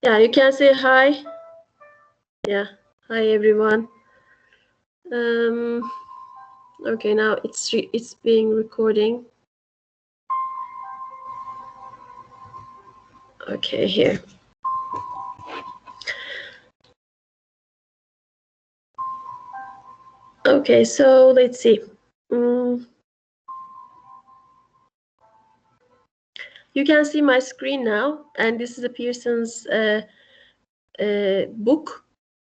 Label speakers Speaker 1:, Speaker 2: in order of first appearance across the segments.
Speaker 1: Yeah, you can say hi. Yeah, hi everyone. Okay, now it's being recording. Okay, here. Okay, so let's see. You can see my screen now, and this is a Pearson's book.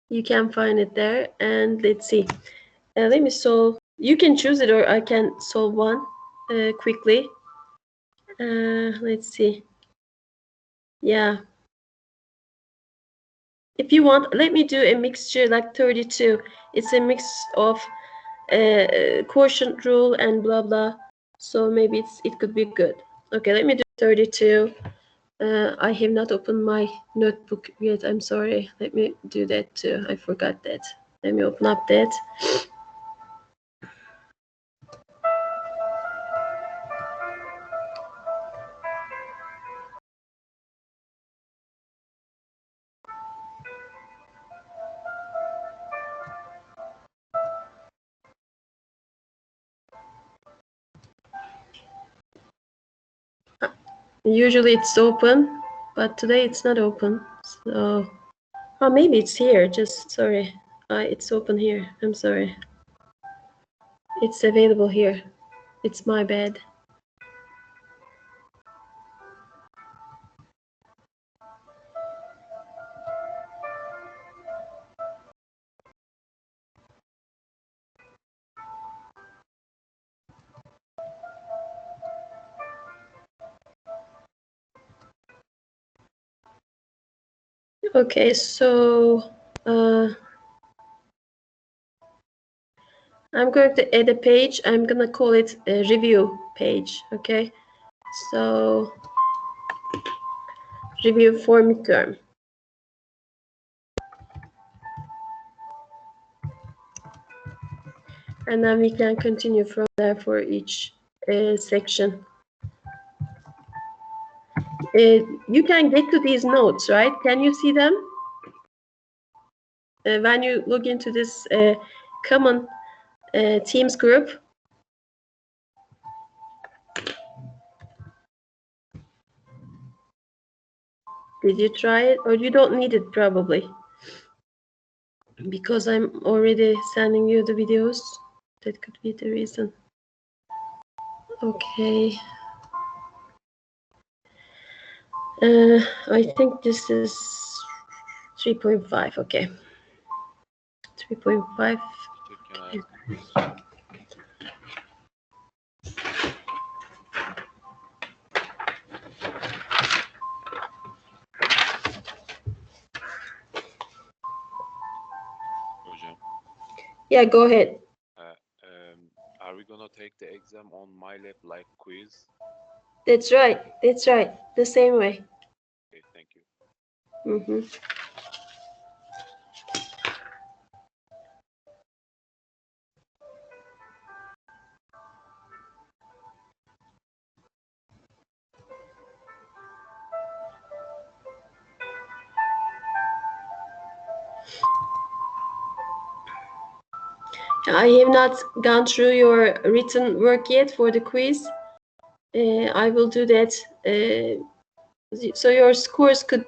Speaker 1: You can find it there, and let's see. Let me solve. You can choose it, or I can solve one quickly. Let's see. Yeah. If you want, let me do a mixture like 32. It's a mix of quotient rule and blah blah. So maybe it could be good. Okay, let me do 32. I have not opened my notebook yet. I'm sorry. Let me do that too. I forgot that. Let me open up that. Usually it's open, but today it's not open. So, oh, maybe it's here. Just sorry. It's open here. I'm sorry. It's available here. It's my bad. Okay, so I'm going to add a page. I'm gonna call it a review page. Okay, so review for midterm. And then we can continue from there for each section. You can get to these notes, right? Can you see them? When you log into this common Teams group. Did you try it? Or you don't need it probably. Because I'm already sending you the videos. That could be the reason. Okay. I think this is 3.5. Okay. 3.5. Yeah, go ahead.
Speaker 2: Are we gonna take the exam on MyLab like quiz?
Speaker 1: That's right. That's right. The same way.
Speaker 2: Okay, thank you.
Speaker 1: Mm-hmm. I have not gone through your written work yet for the quiz. I will do that. So your scores could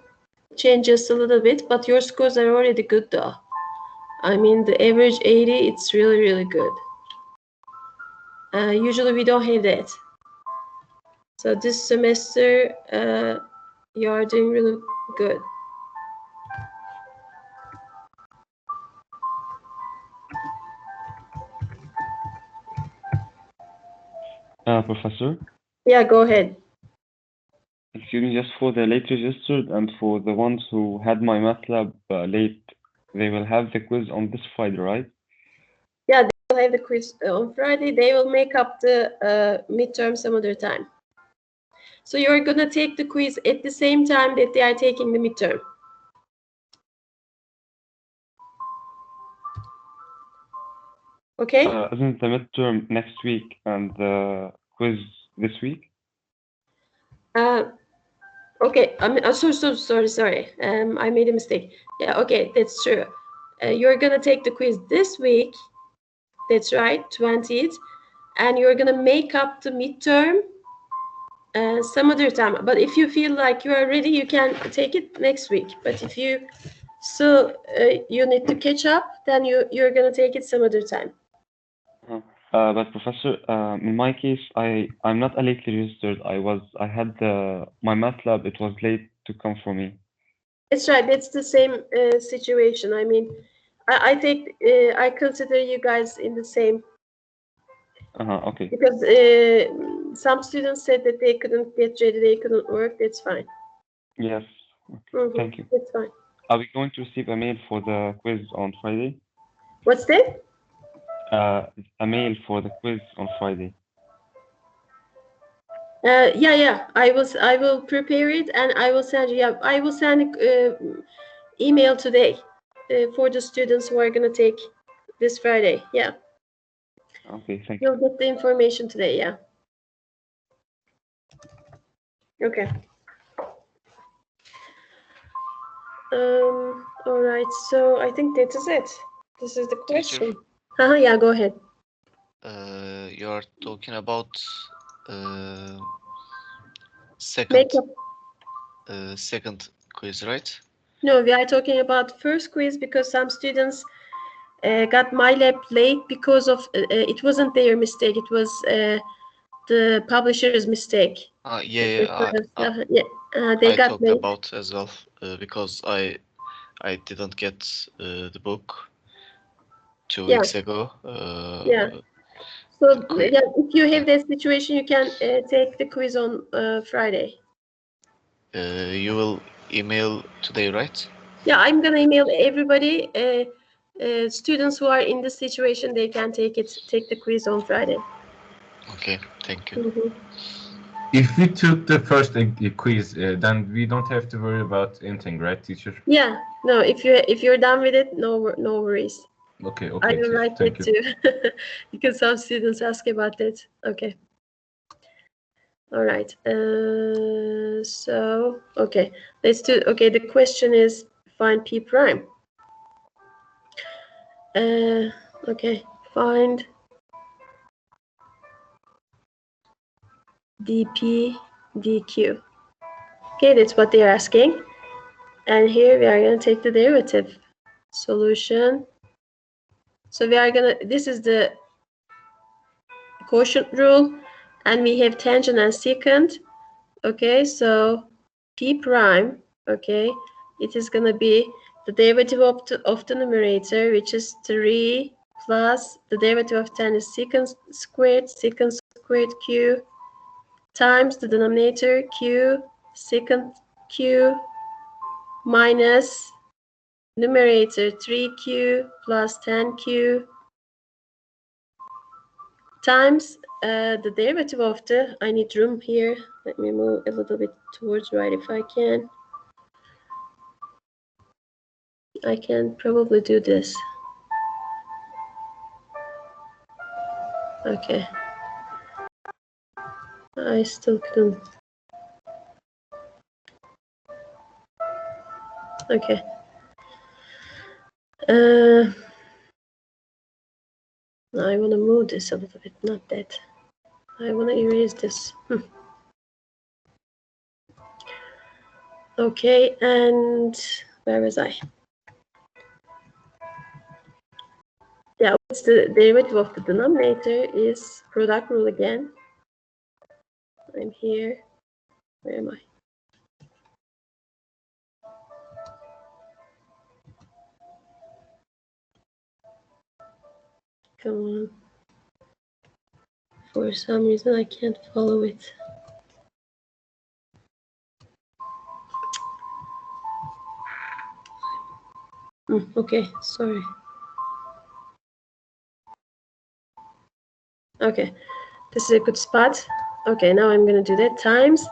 Speaker 1: change just a little bit, but your scores are already good though. I mean, the average 80, it's really, really good. Usually we don't have that. So this semester, you are doing really good.
Speaker 3: Professor?
Speaker 1: Yeah, go ahead.
Speaker 3: Excuse me, just for the late registered and for the ones who had MyMathLab late, they will have the quiz on this Friday, right?
Speaker 1: Yeah, they will have the quiz on Friday. They will make up the midterm some other time. So you're gonna take the quiz at the same time that they are taking the midterm. Okay?
Speaker 3: Isn't the midterm next week and the quiz this week?
Speaker 1: Okay, I'm sorry. I made a mistake. Yeah, okay, that's true. You're gonna take the quiz this week. That's right, 20th, and you're gonna make up the midterm some other time. But if you feel like you are ready, you can take it next week. But if you still you need to catch up, then you're gonna take it some other time.
Speaker 3: But Professor, in my case, I'm not a lately registered. I had my math lab. It was late to come for me.
Speaker 1: That's right. That's the same situation. I mean, I consider you guys in the same
Speaker 3: Okay.
Speaker 1: because some students said that they couldn't get ready, they couldn't work. That's fine.
Speaker 3: Yes.
Speaker 1: Mhm,
Speaker 3: Thank you.
Speaker 1: That's fine.
Speaker 3: Are we going to receive a mail for the quiz on Friday?
Speaker 1: What's that?
Speaker 3: A mail for the quiz on Friday.
Speaker 1: Yeah. I will prepare it and I will send you. Yeah, I will send email today for the students who are gonna take this Friday. Yeah,
Speaker 3: Okay, thank you.
Speaker 1: you'll get the information today. Yeah. Okay. All right. So I think that is it. This is the
Speaker 4: Teacher.
Speaker 1: question. Yeah. Go ahead.
Speaker 4: You are talking about
Speaker 1: Make up.
Speaker 4: second quiz, right?
Speaker 1: No, we are talking about first quiz because some students got MyLab late because of it wasn't their mistake. It was the publisher's mistake.
Speaker 4: Yeah,
Speaker 1: They
Speaker 4: I
Speaker 1: got
Speaker 4: talked
Speaker 1: late.
Speaker 4: about as well because I didn't get the book 2
Speaker 1: Yeah.
Speaker 4: weeks ago.
Speaker 1: Yeah. So
Speaker 4: quiz.
Speaker 1: yeah, if you have that situation, you can take the quiz on Friday.
Speaker 4: You will email today, right?
Speaker 1: Yeah, I'm gonna email everybody. Students who are in this situation, they can take the quiz on Friday.
Speaker 4: Okay, thank you.
Speaker 1: Mhm.
Speaker 5: If we took the first quiz, then we don't have to worry about anything, right, teacher?
Speaker 1: Yeah, no, if you're done with it, no worries.
Speaker 5: Okay,
Speaker 1: I
Speaker 5: okay,
Speaker 1: will
Speaker 5: teacher.
Speaker 1: write
Speaker 5: Thank
Speaker 1: that
Speaker 5: you.
Speaker 1: too, because some students ask about that. Okay. All right. So okay, let's do. Okay, the question is find p prime. Okay, find dp dq. Okay, that's what they're asking. And here we are going to take the derivative. Solution. So we are going to, this is the quotient rule, and we have tangent and secant. Okay, so p prime, okay, it is going to be the derivative of the numerator, which is 3 plus the derivative of 10 is secant squared q, times the denominator q, secant q, minus numerator 3q plus 10q, times the derivative of the, I need room here, let me move a little bit towards right if I can. I can probably do this. Okay. I still couldn't. Okay. I want to move this a little bit, not that. I want to erase this. Okay, and where was I? Yeah, what's the derivative of the denominator is product rule again. I'm here. Where am I? Come on. For some reason, I can't follow it. Okay, sorry. Okay, this is a good spot. Okay, now I'm going to do that times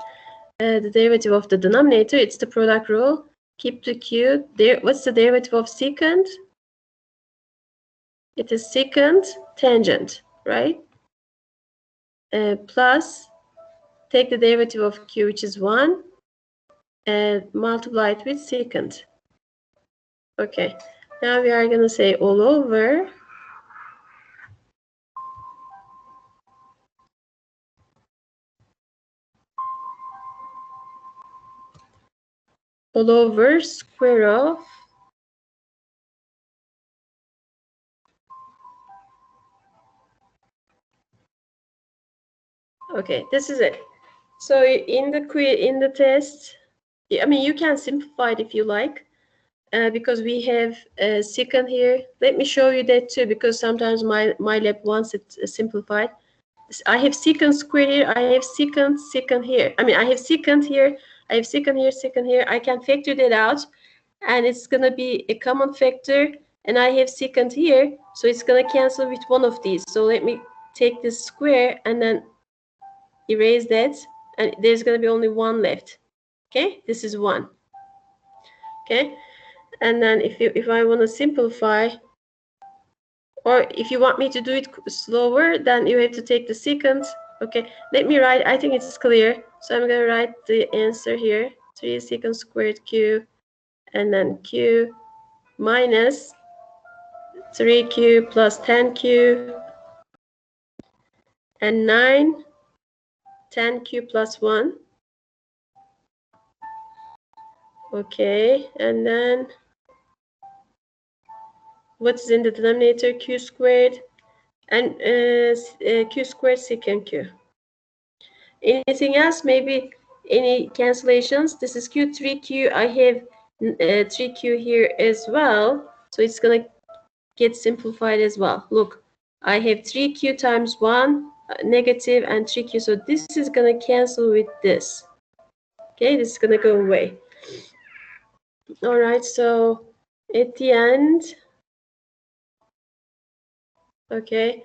Speaker 1: the derivative of the denominator. It's the product rule. Keep the q there. What's the derivative of secant? It is secant tangent, right? Plus take the derivative of q, which is 1, multiplied with secant. Okay, now we are going to say all over square of okay, this is it. So in the test, I mean, you can simplify it if you like, because we have secant here. Let me show you that too, because sometimes MyLab wants it simplified. I have secant squared here. I have secant here. I mean, I have secant here. I have secant here, secant here. I can factor that out, and it's gonna be a common factor. And I have secant here, so it's gonna cancel with one of these. So let me take this square and then erase that, and there's going to be only one left. Okay, this is 1. Okay, and then if I want to simplify, or if you want me to do it slower, then you have to take the secant. Okay, let me write. I think it's clear, so I'm going to write the answer here: 3 secant squared q, and then q minus 3q plus 10q, and 9 10q plus 1. Okay, and then what's in the denominator? Q squared, and q squared secant q. Anything else? Maybe any cancellations? This is q, 3q. I have 3q here as well, so it's gonna get simplified as well. Look, I have 3q times 1 negative and 3q, so this is gonna cancel with this. Okay, this is gonna go away. All right, so at the end, okay,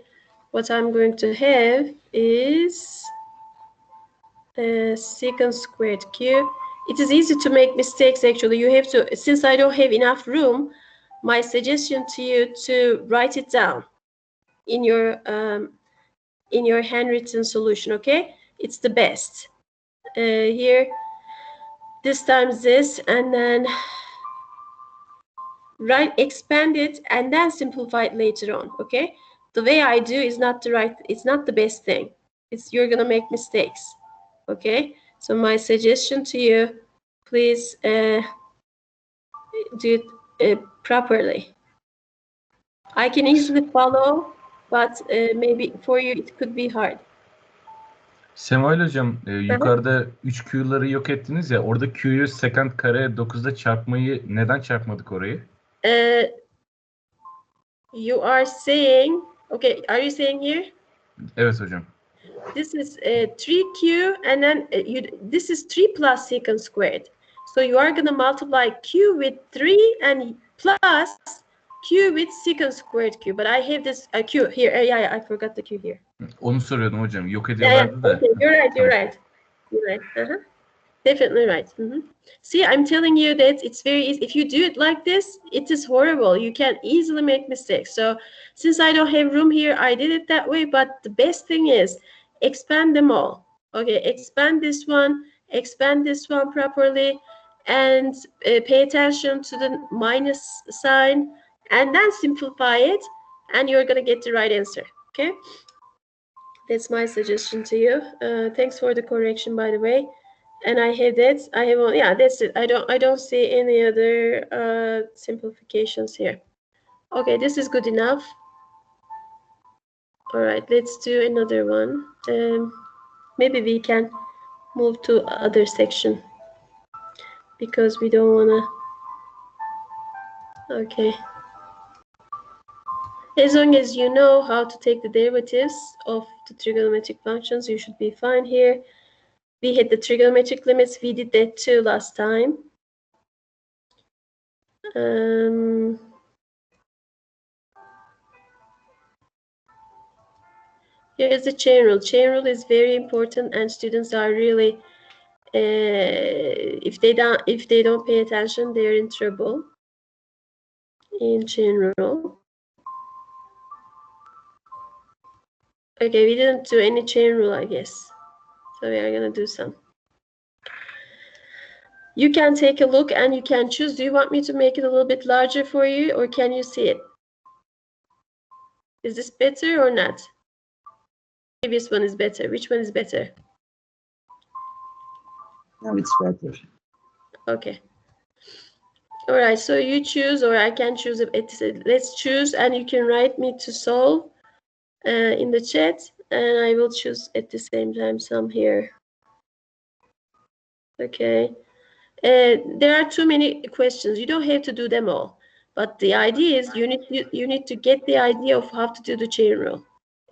Speaker 1: what I'm going to have is secant squared q. It is easy to make mistakes, actually. You have to, since I don't have enough room, my suggestion to you to write it down in your handwritten solution, okay? It's the best. Here, this times this, and then expand it and then simplify it later on, okay? The way I do is not the right, it's not the best thing. You're gonna make mistakes, okay? So my suggestion to you, please do it properly. I can easily follow, but maybe for you it could be hard.
Speaker 5: Seval hocam, yukarıda 3Q'ları yok ettiniz ya, orada Q'yu secant kare 9'da çarpmayı neden çarpmadık orayı?
Speaker 1: You are saying, okay, are you saying here?
Speaker 5: Evet hocam.
Speaker 1: This is 3q, and then this is 3 plus secant squared. So you are going to multiply q with 3 and plus q with secant squared q. But I have this q here. Yeah, I forgot the q here.
Speaker 5: Onu soruyordum hocam. Yok ediyorlardı da.
Speaker 1: Okay, you're right. Definitely right. See, I'm telling you that it's very easy. If you do it like this, it is horrible. You can easily make mistakes. So since I don't have room here, I did it that way. But the best thing is expand them all. Okay, expand this one properly, and pay attention to the minus sign, and then simplify it, and you're going to get the right answer. Okay, that's my suggestion to you. Thanks for the correction, by the way. And I have that. I have, yeah, that's it. I don't see any other simplifications here. Okay, this is good enough. All right, let's do another one. Maybe we can move to other section because we don't wanna. Okay. As long as you know how to take the derivatives of the trigonometric functions, you should be fine here. We had the trigonometric limits. We did that too last time. Here is the chain rule. Chain rule is very important, and students are really, if they don't pay attention, they're in trouble in chain rule. Okay, we didn't do any chain rule, I guess. So we are gonna do some. You can take a look and you can choose. Do you want me to make it a little bit larger for you, or can you see it? Is this better or not? Previous one is better. Which one is better?
Speaker 6: Now it's better.
Speaker 1: Okay. All right, so you choose, or I can choose. Let's choose, and you can write me to solve in the chat, and I will choose at the same time some here. Okay. There are too many questions. You don't have to do them all, but the idea is you need to get the idea of how to do the chain rule.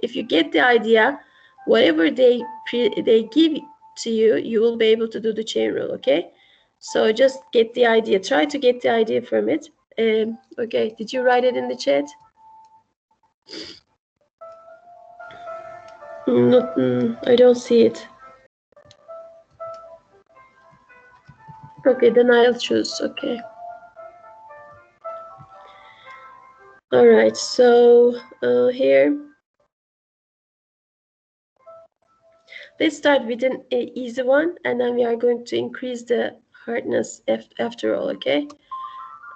Speaker 1: If you get the idea, whatever they give to you, you will be able to do the chain rule. Okay. So just get the idea. Try to get the idea from it. Okay, did you write it in the chat? I don't see it. Okay, then I'll choose. Okay. All right, so here. Let's start with an easy one, and then we are going to increase the hardness after all, okay?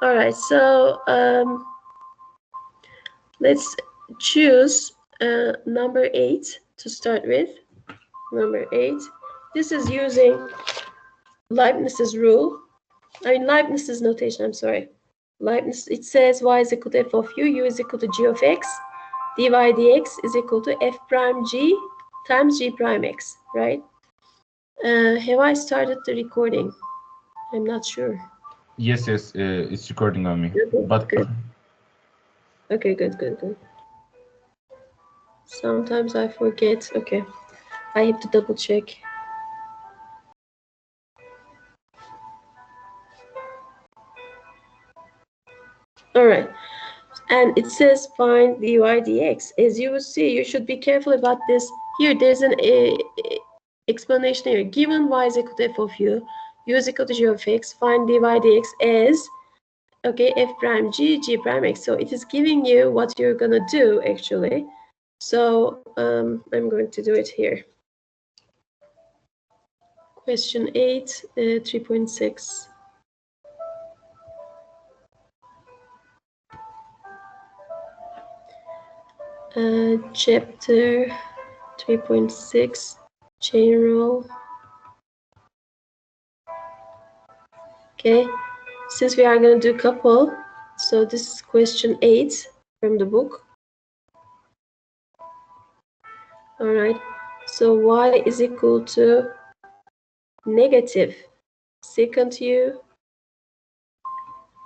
Speaker 1: All right, so let's choose number 8 to start with. Number 8. This is using Leibniz's rule. Leibniz's notation, I'm sorry. Leibniz, it says y is equal to f of u is equal to g of x, dy dx is equal to f prime g times g prime x, right? Have I started the recording? I'm not sure.
Speaker 5: Yes, it's recording on me.
Speaker 1: Okay,
Speaker 5: But
Speaker 1: good. Okay, good. Sometimes I forget. Okay, I have to double check. All right, and it says find dy dx. As you will see, you should be careful about this. Here, there's an explanation here. Given y is equal to f of u is equal to g of x, find dy dx as, okay, f prime g, g prime x. So it is giving you what you're gonna do actually. So I'm going to do it here. Question 8, 3.6. Chapter 3.6, chain rule. Okay, since we are going to do couple, so this is question 8 from the book. All right, so y is equal to negative secant u,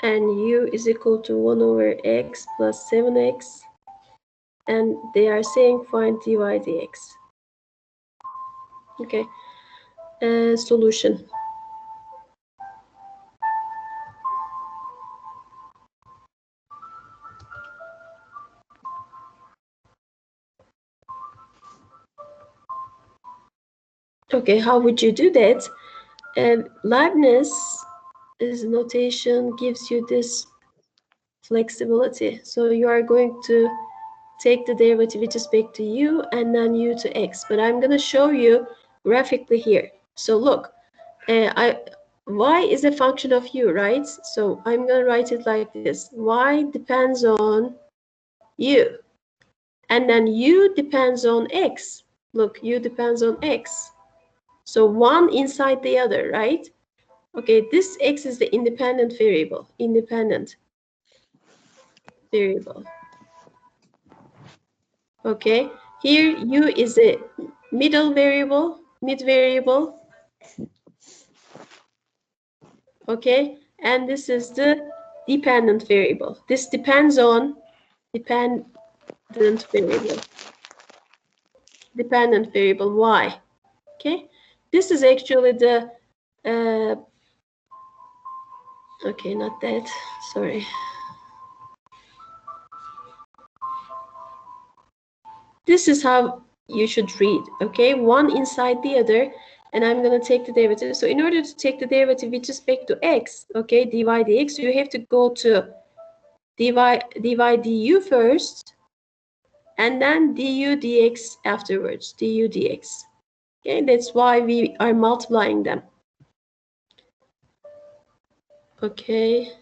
Speaker 1: and u is equal to 1 over x plus 7x, and they are saying find dy dx. Okay, solution. Okay, how would you do that? Leibniz's notation gives you this flexibility. So you are going to take the derivative with respect to u and then u to x. But I'm going to show you graphically here. So look, y is a function of u, right? So I'm going to write it like this. Y depends on u. And then u depends on x. Look, u depends on x. So one inside the other, right? Okay, this x is the independent variable. Okay, here u is a mid variable. Okay, and this is the dependent variable. This depends on dependent variable y. Okay, this is actually the okay, not that, sorry. This is how you should read, okay? One inside the other, and I'm going to take the derivative. So in order to take the derivative with respect to x, okay, dy dx, you have to go to dy du first, and then du dx afterwards, du dx. Okay, that's why we are multiplying them. Okay.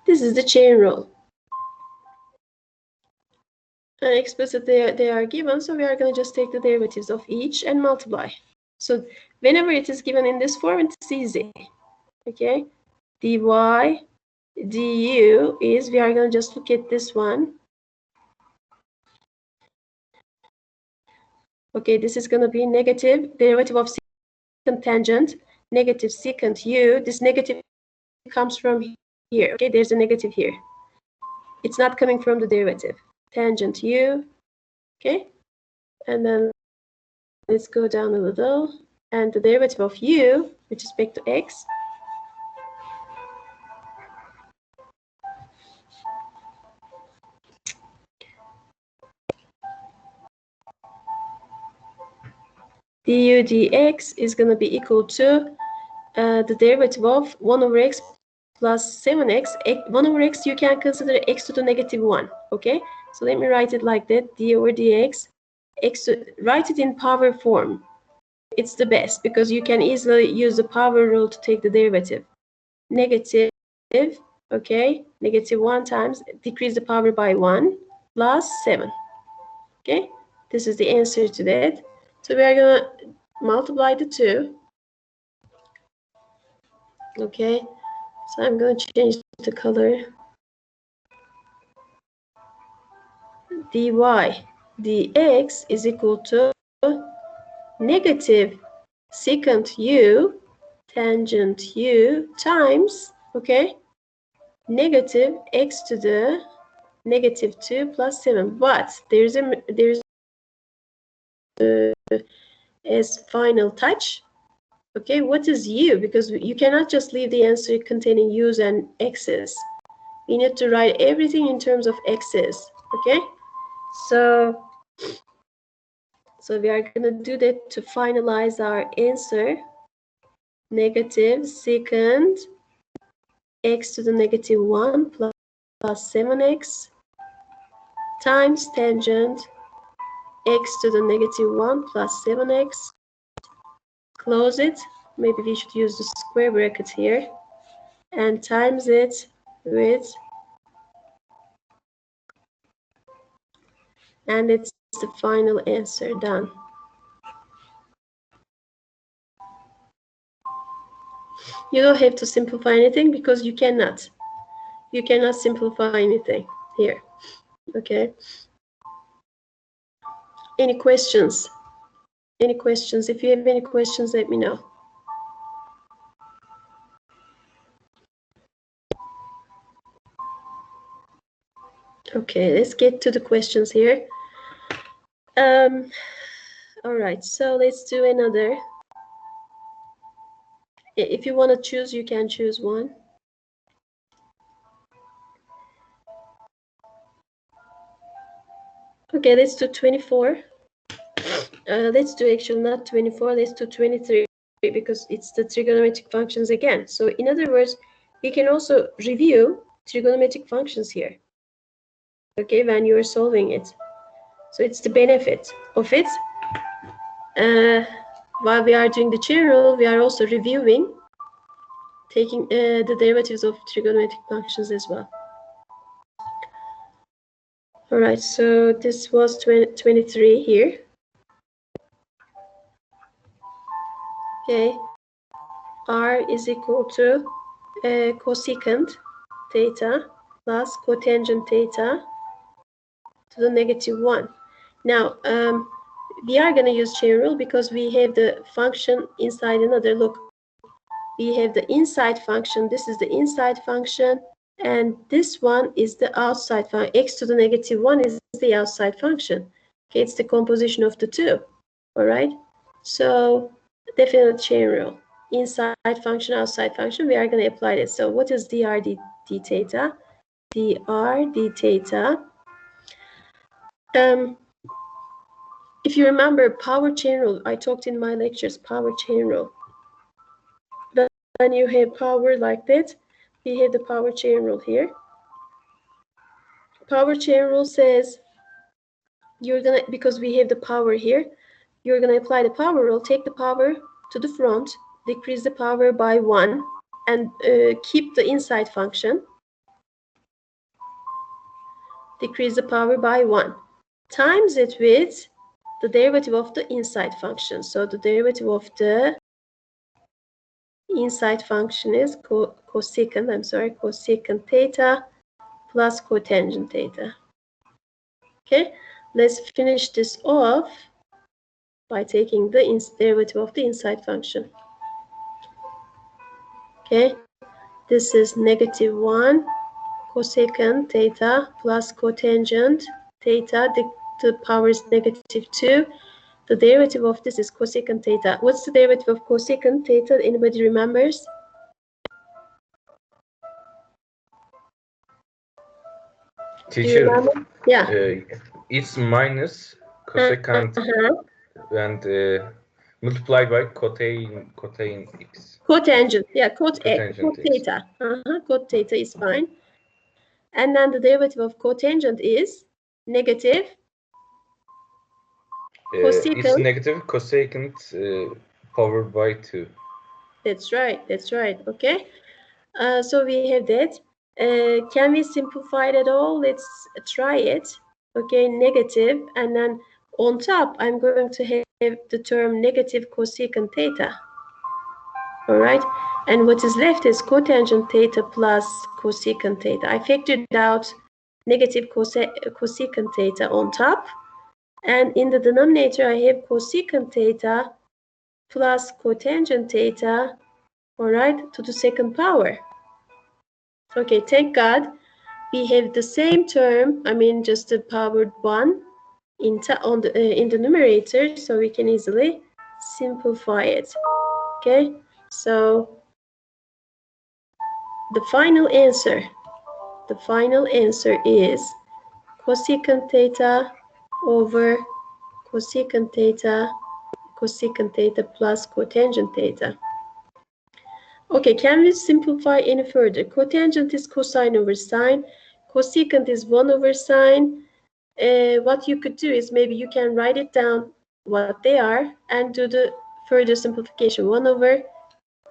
Speaker 1: This is the chain rule. And explicitly they are given, so we are going to just take the derivatives of each and multiply. So whenever it is given in this form, it's easy. Okay, dy du is, we are going to just look at this one. Okay, this is going to be negative derivative of secant tangent, negative secant u. This negative comes from here. Okay, there's a negative here. It's not coming from the derivative. Tangent u. Okay, and then let's go down a little. And the derivative of u, with respect to x, du dx is going to be equal to the derivative of 1 over x plus 7x. 1 over x, you can consider x to the negative 1. Okay, so let me write it like that. D over dx, write it in power form. It's the best because you can easily use the power rule to take the derivative. Negative, okay, negative 1 times, decrease the power by 1 plus 7. Okay, this is the answer to that. So we are going to multiply the two. Okay, so I'm going to change the color. Dy dx is equal to negative secant u tangent u times, okay, negative x to the negative 2 plus 7. But there's as final touch. Okay, what is u? Because you cannot just leave the answer containing u's and x's. We need to write everything in terms of x's. Okay, so we are going to do that to finalize our answer. Negative secant x to the negative 1 plus 7x times tangent x to the negative 1 plus 7x. Close it. Maybe we should use the square bracket here. And times it with, and it's the final answer. Done. You don't have to simplify anything because you cannot. You cannot simplify anything here. Okay. Any questions? Any questions? If you have any questions, let me know. Okay, let's get to the questions here. All right, so let's do another. If you want to choose, you can choose one. Okay, let's do 24. Let's do actually not 24, let's do 23 because it's the trigonometric functions again. So in other words, we can also review trigonometric functions here. Okay, when you are solving it. So it's the benefit of it. While we are doing the chain rule, we are also reviewing, taking the derivatives of trigonometric functions as well. All right, so this was 23 here. Okay, r is equal to cosecant theta plus cotangent theta to the negative 1. Now, we are going to use chain rule because we have the function inside another. Look, we have the inside function. This is the inside function. And this one is the outside function. X to the negative 1 is the outside function. Okay, it's the composition of the two. All right. So, definite chain rule. Inside function, outside function, we are going to apply this. So, what is dr d theta? Dr d theta. If you remember power chain rule, I talked in my lectures, power chain rule. When you have power like that, we have the power chain rule here. Power chain rule says you're gonna, because we have the power here, you're gonna apply the power rule, take the power to the front, decrease the power by 1, and keep the inside function. Decrease the power by 1. Times it with the derivative of the inside function. So the derivative of the inside function is cosecant theta plus cotangent theta. Okay, let's finish this off by taking the derivative of the inside function. Okay, this is -1 cosecant theta plus cotangent theta. The power is -2. The derivative of this is cosecant theta. What's the derivative of cosecant theta? Anybody remembers?
Speaker 6: Teacher,
Speaker 1: Yeah.
Speaker 6: it's minus cosecant and multiplied by cotangent x.
Speaker 1: Cotangent, yeah,
Speaker 6: Cotangent
Speaker 1: theta. Cot theta is fine. And then the derivative of cotangent is negative cosecant.
Speaker 6: It's negative cosecant powered by 2.
Speaker 1: That's right, that's right. Okay. So we have that. Can we simplify it at all? Let's try it. Okay, negative, and then on top, I'm going to have the term negative cosecant theta. All right, and what is left is cotangent theta plus cosecant theta. I factored out negative cosecant theta on top, and in the denominator, I have cosecant theta plus cotangent theta, all right, to the second power. Okay, thank God we have the same term, I mean just the powered 1 in the numerator, so we can easily simplify it. Okay, so the final answer is cosecant theta over cosecant theta plus cotangent theta. Okay, can we simplify any further? Cotangent is cosine over sine. Cosecant is 1 over sine. What you could do is maybe you can write it down what they are and do the further simplification. 1 over,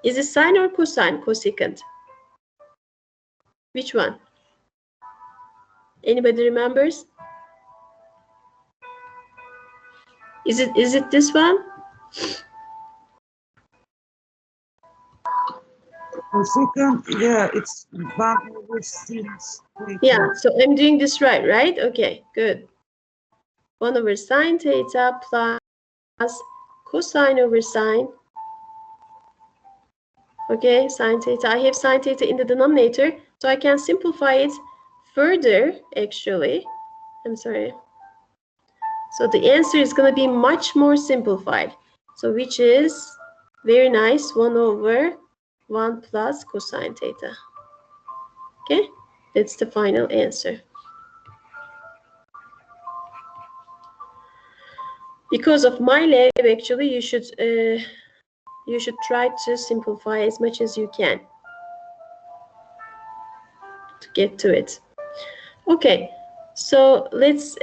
Speaker 1: is it sine or cosine, cosecant? Which one? Anybody remembers? Is it this one?
Speaker 7: Cosecant, yeah, it's 1 over 6.
Speaker 1: Yeah, so I'm doing this right? Okay, good. 1 over sine theta plus cosine over sine. Okay, sine theta. I have sine theta in the denominator, so I can simplify it further, actually. I'm sorry. So the answer is going to be much more simplified. So which is very nice, 1 over 1 plus cosine theta. Okay, that's the final answer. Because of MyLab, actually, you should try to simplify as much as you can to get to it. Okay, so let's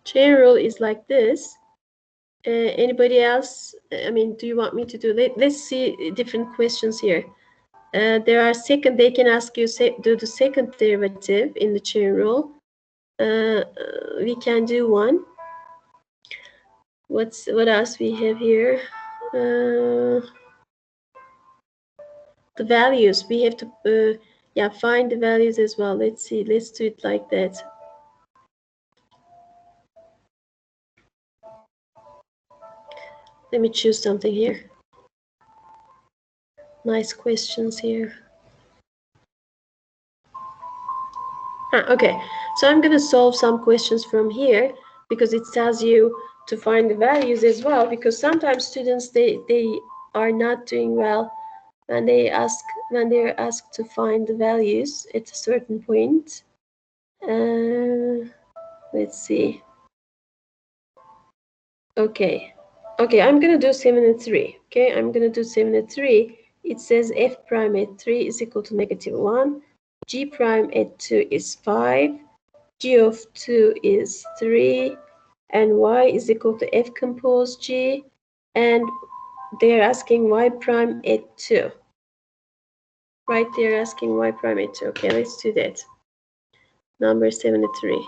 Speaker 1: chain rule is like this. Anybody else? I mean, do you want me to do? Let's see different questions here. There are second. They can ask you do the second derivative in the chain rule. We can do one. What else we have here? The values we have to find the values as well. Let's see. Let's do it like that. Let me choose something here. Nice questions here. Okay, so I'm going to solve some questions from here because it tells you to find the values as well, because sometimes students they are not doing well when they're asked to find the values at a certain point. Let's see. Okay, I'm going to do 7 and 3. Okay, I'm going to do 7 and 3. It says f prime at 3 is equal to -1. g prime at 2 is 5, g of 2 is 3, and y is equal to f compose g, and they're asking y prime at 2. Right, they're asking y prime at 2. Okay, let's do that. Number 73.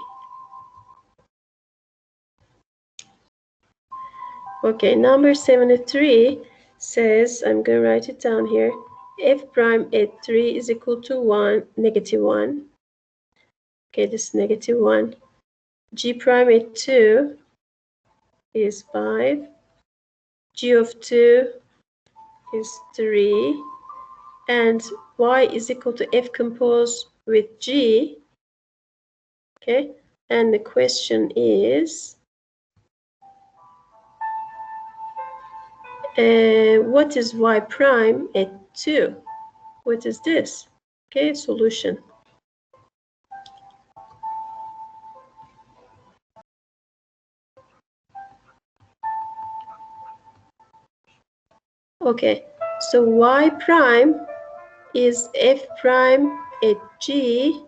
Speaker 1: Okay, number 73 says, I'm going to write it down here, f prime at 3 is equal to 1, negative 1. Okay, this is negative 1. G prime at 2 is 5. G of 2 is 3. And y is equal to f compose with g. Okay, and the question is, what is y prime at 2? What is this? Okay, solution. Okay, so y prime is f prime at g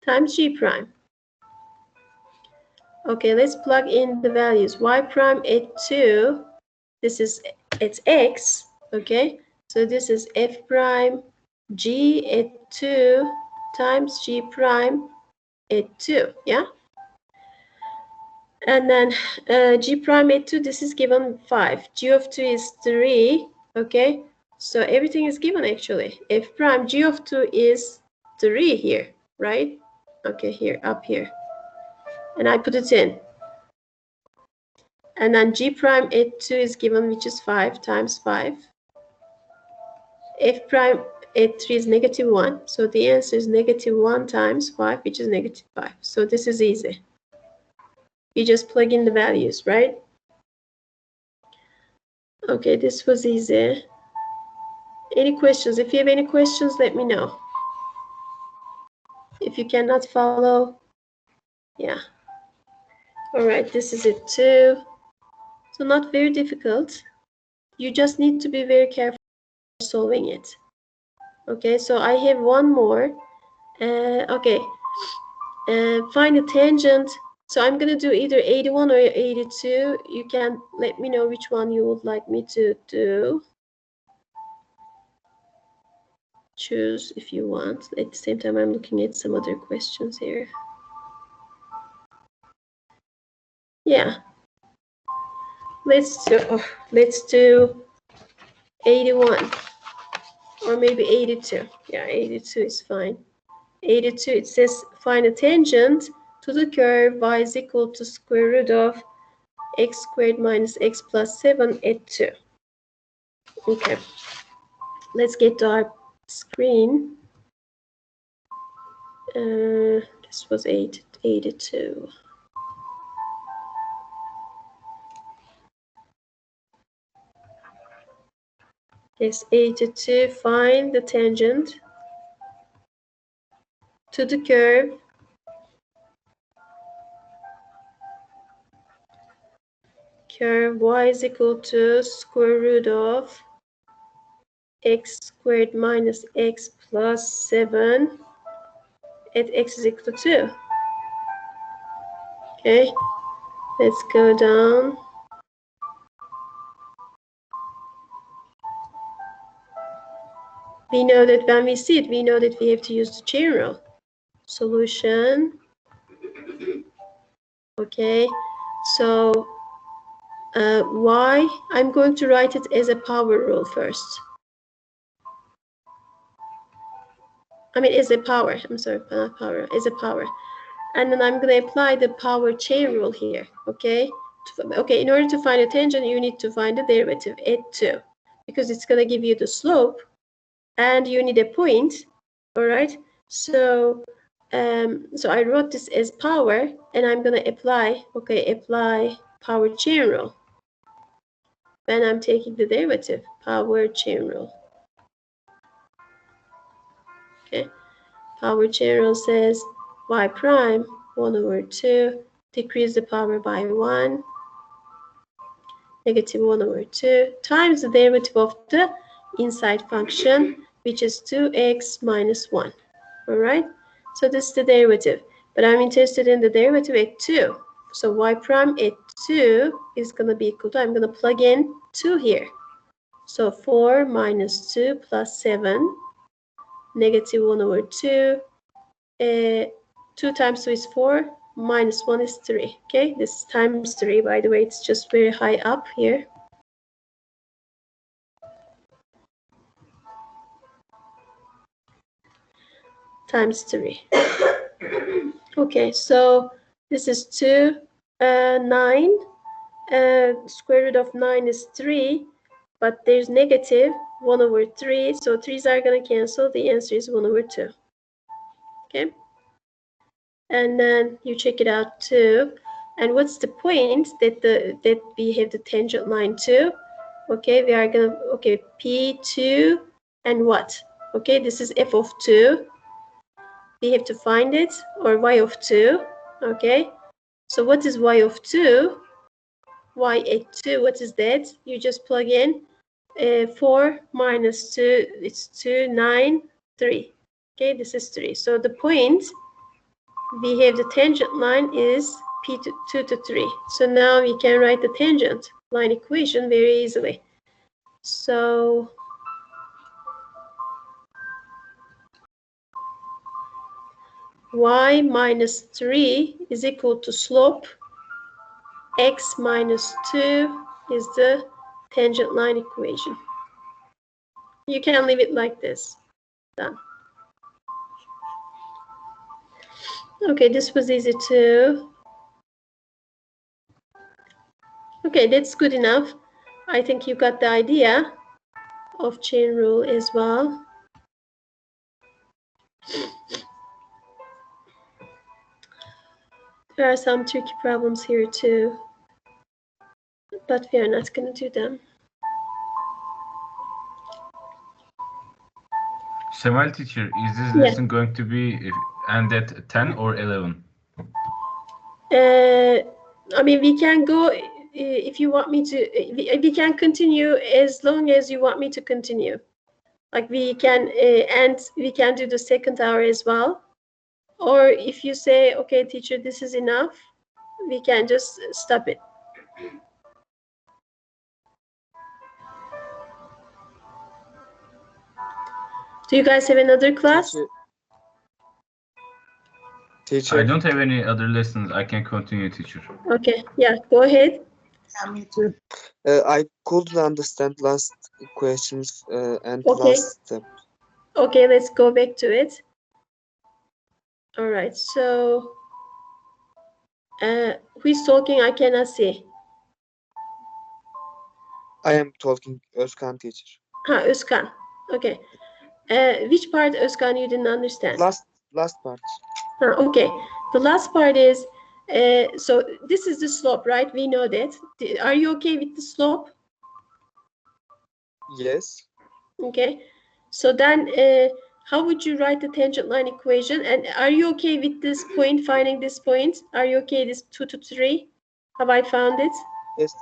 Speaker 1: times g prime. Okay, let's plug in the values. Y prime at 2, this is at x, okay? So this is f prime g at 2 times g prime at 2, yeah? And then g prime at 2, this is given 5. G of 2 is 3, okay? So everything is given actually. F prime g of 2 is 3 here, right? Okay, here, up here. And I put it in. And then g prime at 2 is given, which is 5 times 5. F prime at 3 is negative 1. So the answer is negative 1 times 5, which is negative 5. So this is easy. You just plug in the values, right? Okay, this was easy. Any questions? If you have any questions, let me know. If you cannot follow, yeah. All right, this is it too. So not very difficult. You just need to be very careful solving it. Okay, so I have one more. Okay, find the tangent. So I'm gonna do either 81 or 82. You can let me know which one you would like me to do. Choose if you want. At the same time, I'm looking at some other questions here. Yeah. Let's do 81 or maybe 82. Yeah, 82 is fine. 82, it says find a tangent to the curve y is equal to square root of x squared minus x plus 7 at 2. Okay, let's get to our screen. This was 82. Yes, 82, find the tangent to the curve y is equal to square root of x squared minus x plus 7 at x is equal to 2. Okay, let's go down. We know that when we see it, we know that we have to use the chain rule. Solution. Okay, so y, I'm going to write it as a power rule first. I mean, as a power, I'm sorry, not power, as a power. And then I'm going to apply the power chain rule here, okay? Okay, in order to find a tangent, you need to find the derivative at 2, because it's going to give you the slope, and you need a point, all right? So, so I wrote this as power, and I'm going to apply, okay, apply power chain rule. When I'm taking the derivative, power chain rule. Okay, power chain rule says y prime 1 over 2, decrease the power by 1, negative 1 over 2, times the derivative of the inside function, which is 2x minus 1. All right, so this is the derivative, but I'm interested in the derivative at 2. So y prime at 2 is going to be equal to, I'm going to plug in 2 here. So 4 minus 2 plus 7, negative 1 over 2. 2 times 2 is 4, minus 1 is 3. Okay, this is times 3, by the way, it's just very high up here. Times 3. Okay, so this is 2, 9. Square root of 9 is 3, but there's negative 1 over 3, so 3's are going to cancel. The answer is 1 over 2. Okay, and then you check it out too. And what's the point that we have the tangent line to? Okay, we are gonna, okay, P2 and what? Okay, this is f of 2. We have to find it, or y of 2. Okay, so what is y of 2? Y at 2, what is that? You just plug in 4 minus 2, it's 2, 9, 3. Okay, this is 3. So the point, we have the tangent line is P2 to 3. So now we can write the tangent line equation very easily. So y minus 3 is equal to slope. X minus 2 is the tangent line equation. You can leave it like this. Done. Okay, this was easy too. Okay, that's good enough. I think you got the idea of chain rule as well. There are some tricky problems here too, but we are not going to do them.
Speaker 5: Semal teacher, is this
Speaker 1: Yeah.
Speaker 5: lesson going to be end at 10 or 11?
Speaker 1: I mean, we can go if you want me to. We can continue as long as you want me to continue. Like we can and we can do the second hour as well. Or if you say, okay, teacher, this is enough, we can just stop it. Do you guys have another class?
Speaker 6: Teacher,
Speaker 5: I don't have any other lessons. I can continue, teacher.
Speaker 1: Okay, yeah, go ahead.
Speaker 7: Yeah, me too.
Speaker 8: I couldn't understand last questions and
Speaker 1: Okay.
Speaker 8: last step.
Speaker 1: Okay, let's go back to it. All right, so who is talking? I cannot see.
Speaker 8: I am talking Özkan teacher.
Speaker 1: Özkan. Okay. Which part, Özkan, you didn't understand?
Speaker 8: Last part.
Speaker 1: Okay. The last part is, so this is the slope, right? We know that. Are you okay with the slope?
Speaker 8: Yes.
Speaker 1: Okay. So then, how would you write the tangent line equation? And are you okay with this point, finding this point? Are you okay, this 2 to 3? Have I found it?
Speaker 8: Yes.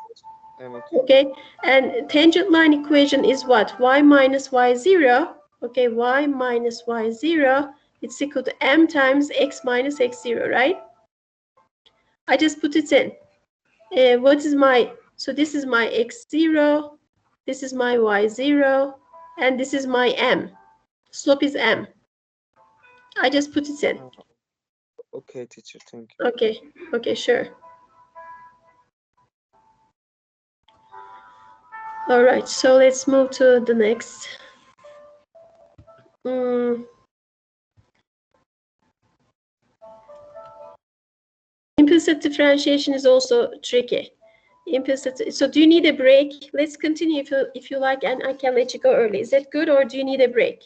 Speaker 8: I'm okay.
Speaker 1: Okay. And tangent line equation is what? Y minus y0. Okay, y minus y0, it's equal to m times x minus x0, right? I just put it in. What is my, so this is my x0, this is my y0, and this is my m. Slope is m. I just put it in.
Speaker 8: Okay, teacher, thank you.
Speaker 1: Okay, okay, sure. All right, so let's move to the next. Implicit differentiation is also tricky. Implicit. So do you need a break? Let's continue if you like, and I can let you go early. Is that good, or do you need a break?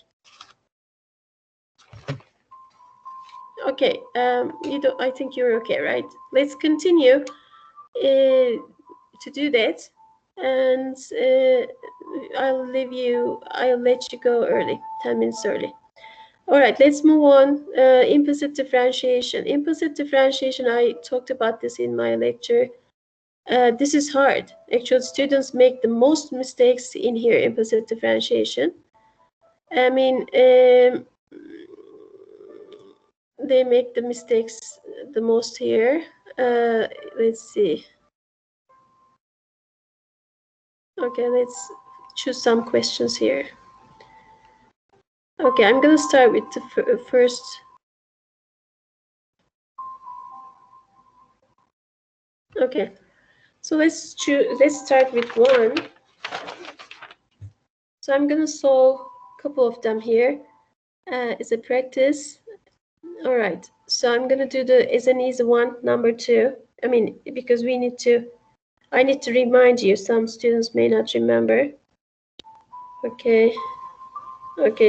Speaker 1: Okay. You don't. I think you're okay, right? Let's continue to do that, and I'll let you go early, 10 minutes early. All right, let's move on. Implicit differentiation. Implicit differentiation, I talked about this in my lecture. This is hard. Actually, students make the most mistakes in here, implicit differentiation. I mean, they make the mistakes the most here. Let's see. Okay, let's choose some questions here. Okay, I'm gonna start with the first. Okay, so let's start with one. So I'm gonna solve a couple of them here as a practice. All right, so I'm gonna do as an easy one, number 2. I mean, because I need to remind you, some students may not remember. Okay,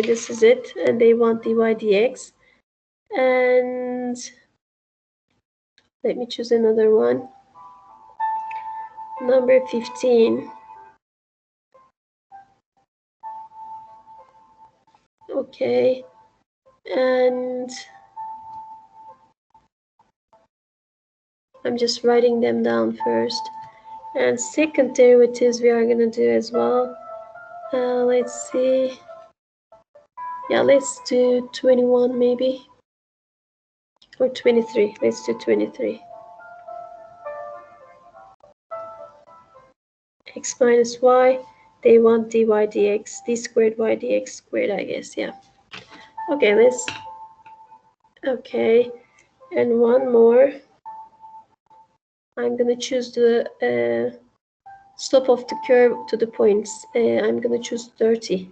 Speaker 1: this is it, and they want dy dx. And let me choose another one. Number 15. Okay, and I'm just writing them down first. And second derivatives we are gonna do as well. Let's see. Yeah, let's do 21 maybe. Or 23. Let's do 23. X minus y. They want dy dx. D squared y dx squared, I guess. Yeah. Okay, okay. And one more. I'm gonna choose the slope of the curve to the points. I'm gonna choose 30.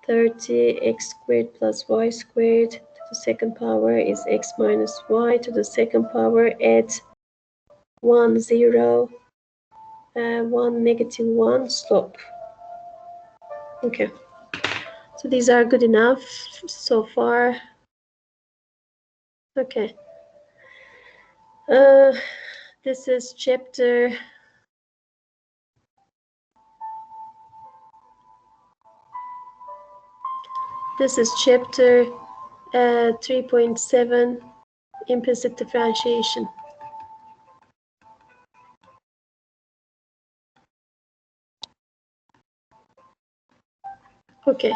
Speaker 1: 30 x squared plus y squared to the second power is x minus y to the second power at 1, 0, 1, -1 slope. Okay, so these are good enough so far. Okay, this is chapter This is chapter 3.7, implicit differentiation. Okay,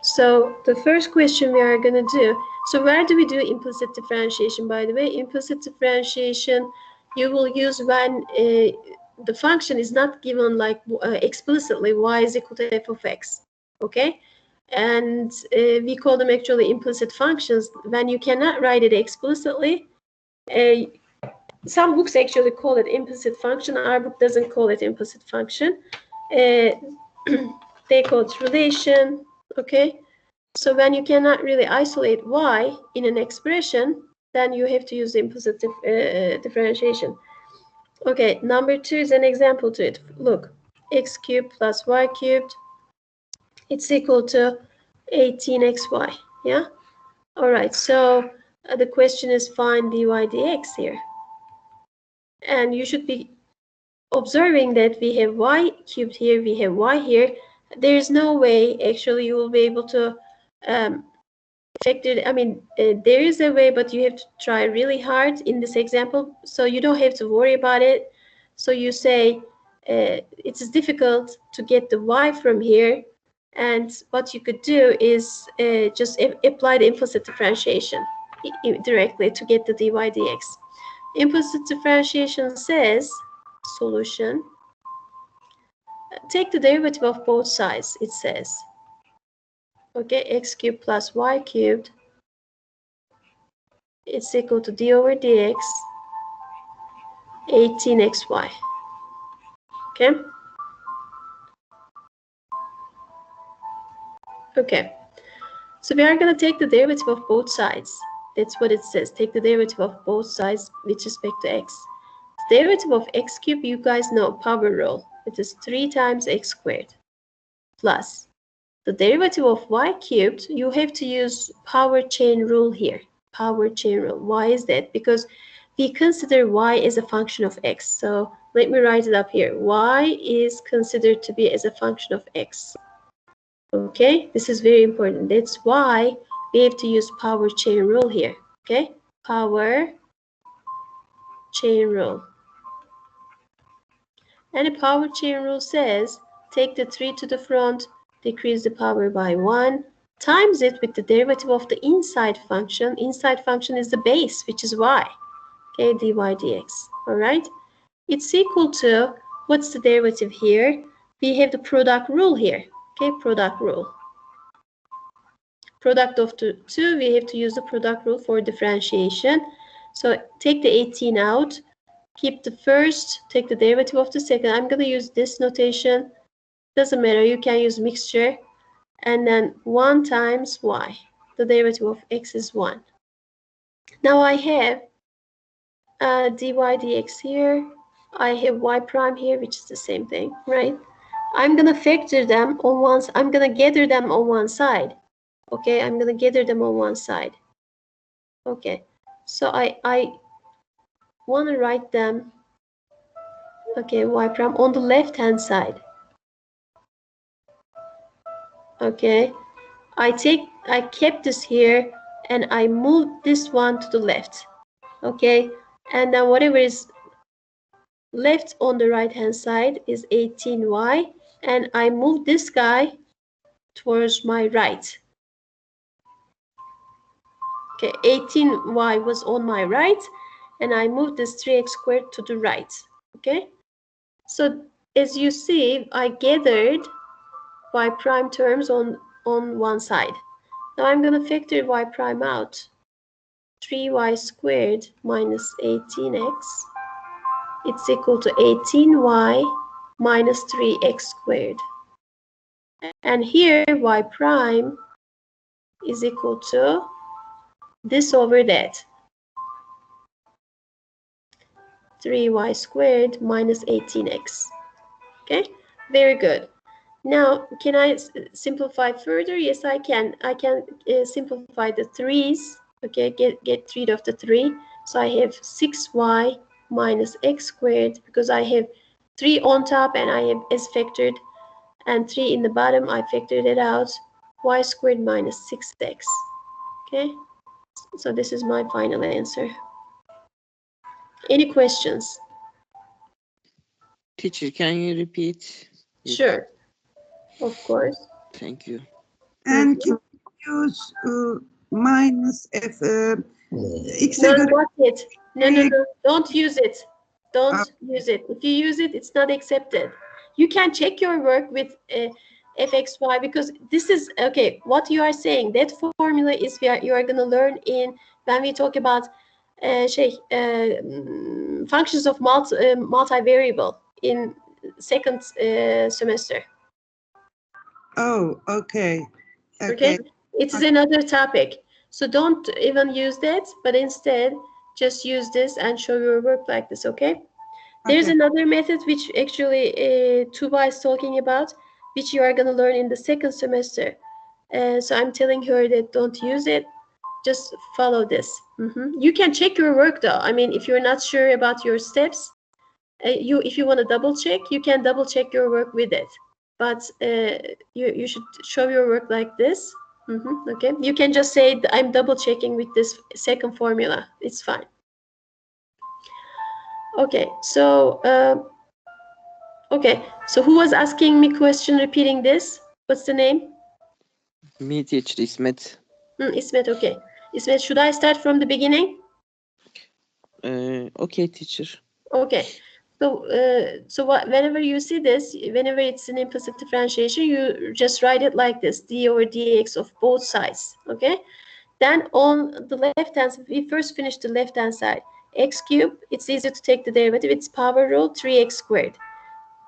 Speaker 1: so the first question we are going to do, so where do we do implicit differentiation, by the way? Implicit differentiation you will use when the function is not given like explicitly y is equal to f of x, okay? And we call them actually implicit functions when you cannot write it explicitly. Some books actually call it implicit function. Our book doesn't call it implicit function. They call it relation, okay? So when you cannot really isolate y in an expression, then you have to use implicit differentiation. Okay, number 2 is an example to it. Look, x cubed plus y cubed, it's equal to 18xy, yeah? All right, so the question is find dy dx here. And you should be observing that we have y cubed here, we have y here. There is no way actually you will be able to factor it. I mean, there is a way, but you have to try really hard in this example. So you don't have to worry about it. So you say it's difficult to get the y from here. And what you could do is just apply the implicit differentiation directly to get the dy dx. Implicit differentiation says, solution, take the derivative of both sides, it says. Okay, x cubed plus y cubed, it's equal to d over dx, 18xy. Okay? Okay. So we are going to take the derivative of both sides. That's what it says. Take the derivative of both sides with respect to x. The derivative of x cubed, you guys know, power rule. It is 3 times x squared plus the derivative of y cubed. You have to use power chain rule here. Power chain rule. Why is that? Because we consider y as a function of x. So let me write it up here. Y is considered to be as a function of x. Okay, this is very important. That's why we have to use power chain rule here. Okay, power chain rule. And the power chain rule says take the 3 to the front, decrease the power by 1, times it with the derivative of the inside function. Inside function is the base, which is y. Okay, dy dx. All right. It's equal to, what's the derivative here? We have the product rule here. Okay, product rule. Product of the two, we have to use the product rule for differentiation. So take the 18 out, keep the first, take the derivative of the second. I'm going to use this notation. Doesn't matter, you can use mixture. And then 1 times y. The derivative of x is 1. Now I have dy dx here. I have y prime here, which is the same thing, right? I'm going to factor them on one, I'm going to gather them on one side. Okay, I'm going to gather them on one side. Okay, so I want to write them, okay, y prime on the left-hand side. Okay, I kept this here and I moved this one to the left. Okay, and then whatever is left on the right-hand side is 18y, and I moved this guy towards my right. Okay, 18y was on my right, and I moved this 3x squared to the right. Okay, so as you see, I gathered y prime terms on one side. Now I'm going to factor y prime out. 3y squared minus 18x. It's equal to 18y minus 3x squared. And here y prime is equal to this over that. 3y squared minus 18x. Okay, very good. Now, can I simplify further? Yes, I can. I can simplify the 3's. Okay, get rid of the 3. So I have 6y minus x squared, because I have 3 on top and I have s factored, and 3 in the bottom. I factored it out. Y squared minus 6x. Okay, so this is my final answer. Any questions?
Speaker 9: Teacher, can you repeat?
Speaker 1: Sure, of course.
Speaker 9: Thank you.
Speaker 7: And can you use minus f x'e
Speaker 1: No,
Speaker 7: göre
Speaker 1: not it. No, don't use it. Don't use it. If you use it, it's not accepted. You can check your work with fxy, because this is, okay, what you are saying, that formula is you are going to learn in, when we talk about functions of multivariable in second semester.
Speaker 7: Oh, okay.
Speaker 1: Okay, it is another topic, so don't even use that, but instead just use this and show your work like this. Okay, there's
Speaker 7: Okay.
Speaker 1: another method which actually Tuba is talking about, which you are going to learn in the second semester. So I'm telling her that don't use it, just follow this. You can check your work though. I mean, if you're not sure about your steps, if you want to double check, you can double check your work with it. But you should show your work like this. Okay, you can just say I'm double checking with this second formula. It's fine. Okay, so who was asking me question repeating this? What's the name?
Speaker 9: Me, teacher, Ismet.
Speaker 1: Ismet, okay. Ismet, should I start from the beginning?
Speaker 9: Okay, teacher.
Speaker 1: Okay. So whenever you see this, whenever it's an implicit differentiation, you just write it like this: d over dx of both sides. Okay. Then on the left hand side, we first finish the left hand side. X cubed, it's easy to take the derivative. It's power rule 3x squared.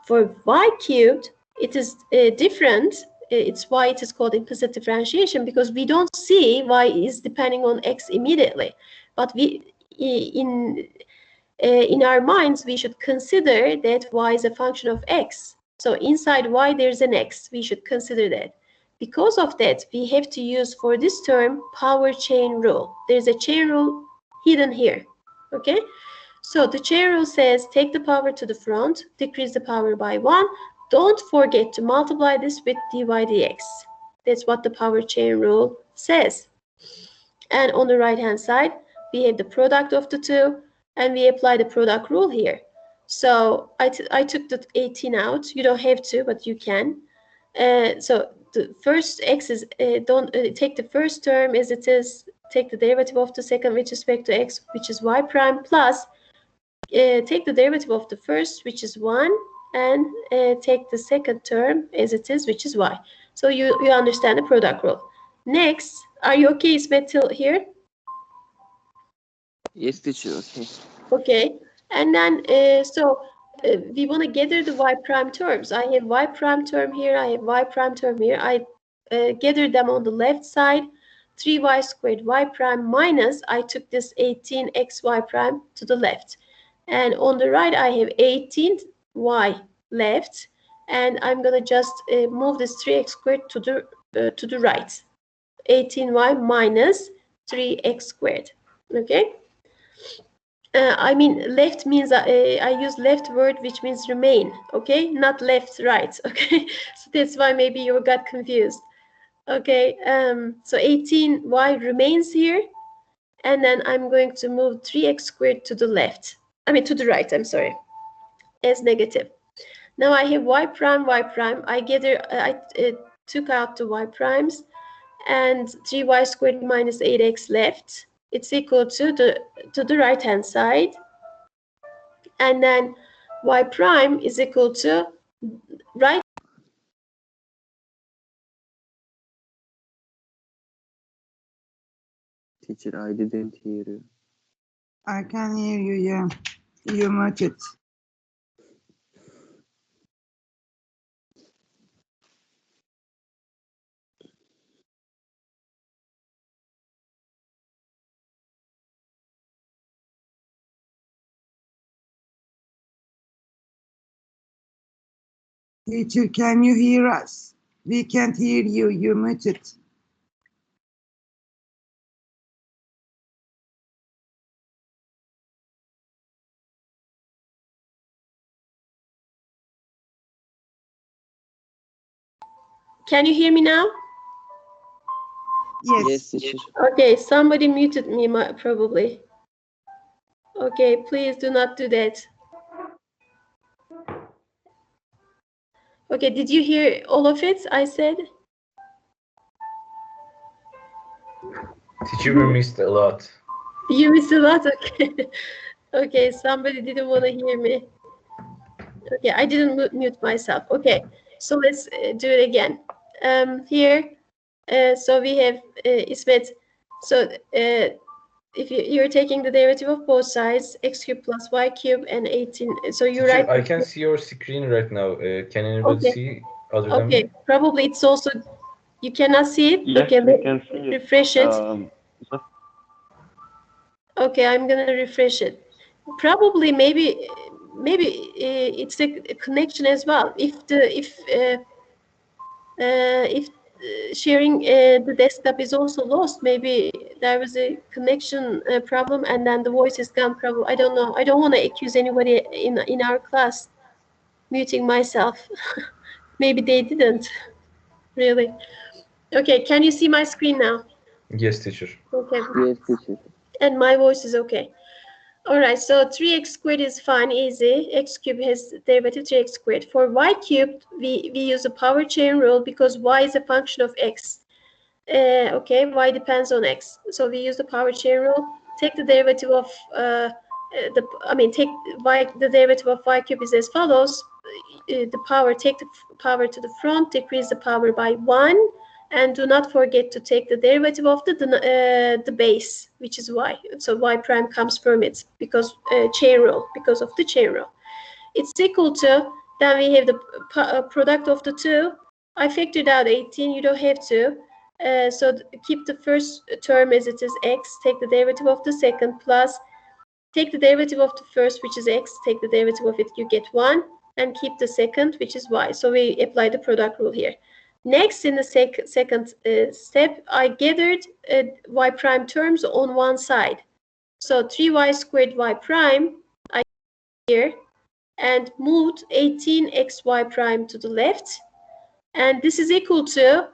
Speaker 1: For y cubed, it is different. It's why it is called implicit differentiation, because we don't see y is depending on x immediately, but we in our minds, we should consider that y is a function of x. So inside y, there's an x. We should consider that. Because of that, we have to use for this term power chain rule. There's a chain rule hidden here. Okay? So the chain rule says take the power to the front, decrease the power by 1. Don't forget to multiply this with dy dx. That's what the power chain rule says. And on the right-hand side, we have the product of the two, and we apply the product rule here. So I took the 18 out. You don't have to, but you can. So the first x is don't take the first term as it is, take the derivative of the second with respect to x, which is y prime, plus take the derivative of the first, which is 1, and take the second term as it is, which is y. So you understand the product rule. Next, are you okay, Ismet, till here?
Speaker 9: Yes, teacher. Okay.
Speaker 1: Okay, and then we want to gather the y prime terms. I have y prime term here, I have y prime term here. I gather them on the left side. 3y squared y prime minus, I took this 18xy prime to the left. And on the right, I have 18y left. And I'm going to just move this 3x squared to the right. 18y minus 3x squared. Okay? I mean, left means I use left word, which means remain, okay? Not left, right, okay? So that's why maybe you got confused. Okay, so 18y remains here, and then I'm going to move 3x squared to the left. I mean, to the right, I'm sorry, as negative. Now I have y prime, I took out the y primes, and 3y squared minus 8x left. It's equal to the right hand side, and then y prime is equal to right.
Speaker 9: Teacher, I didn't hear you.
Speaker 7: I can hear you, yeah. You muted. Teacher, can you hear us? We can't hear you. You muted.
Speaker 1: Can you hear me now?
Speaker 7: Yes.
Speaker 9: Yes, teacher.
Speaker 1: Okay, somebody muted me probably. Okay, please do not do that. Okay, did you hear all of it I said?
Speaker 6: Teacher, we missed a lot.
Speaker 1: You missed a lot, okay. Okay, somebody didn't want to hear me. Okay, I didn't mute myself. Okay, so let's do it again. Here, so we have Ismet. So if you're taking the derivative of both sides, x cubed plus y cubed and 18. So you
Speaker 6: Teacher,
Speaker 1: write.
Speaker 6: I can see your screen right now. Can anybody
Speaker 1: Okay.
Speaker 6: see other than
Speaker 1: Okay,
Speaker 6: me?
Speaker 1: probably it's also, you cannot see it.
Speaker 3: Yes,
Speaker 1: Okay,
Speaker 3: we can see it.
Speaker 1: refresh it.
Speaker 3: Just
Speaker 1: Okay, I'm gonna refresh it. Probably, maybe it's a connection as well. If sharing the desktop is also lost, maybe there was a connection problem, and then the voice is gone. Probably, I don't know. I don't want to accuse anybody in our class muting myself. Maybe they didn't really. Okay, can you see my screen now?
Speaker 6: Yes, teacher.
Speaker 1: Okay.
Speaker 9: Yes, teacher.
Speaker 1: And my voice is okay. All right, so 3x squared is fine, easy. X cubed has derivative 3x squared. For y cubed, we use a power chain rule because y is a function of x. Okay, y depends on x. So we use the power chain rule. Take the derivative of take the derivative of y cubed is as follows. Take the power to the front, decrease the power by 1, and do not forget to take the derivative of the base, which is y. So y prime comes from it because chain rule, because of the chain rule. It's equal to, then we have the product of the two. I factored out 18, you don't have to. So keep the first term as it is x, take the derivative of the second, plus take the derivative of the first, which is x, take the derivative of it, you get 1, and keep the second, which is y. So we apply the product rule here. Next, in the second step, I gathered y prime terms on one side. So 3y squared y prime, I here, and moved 18xy prime to the left. And this is equal to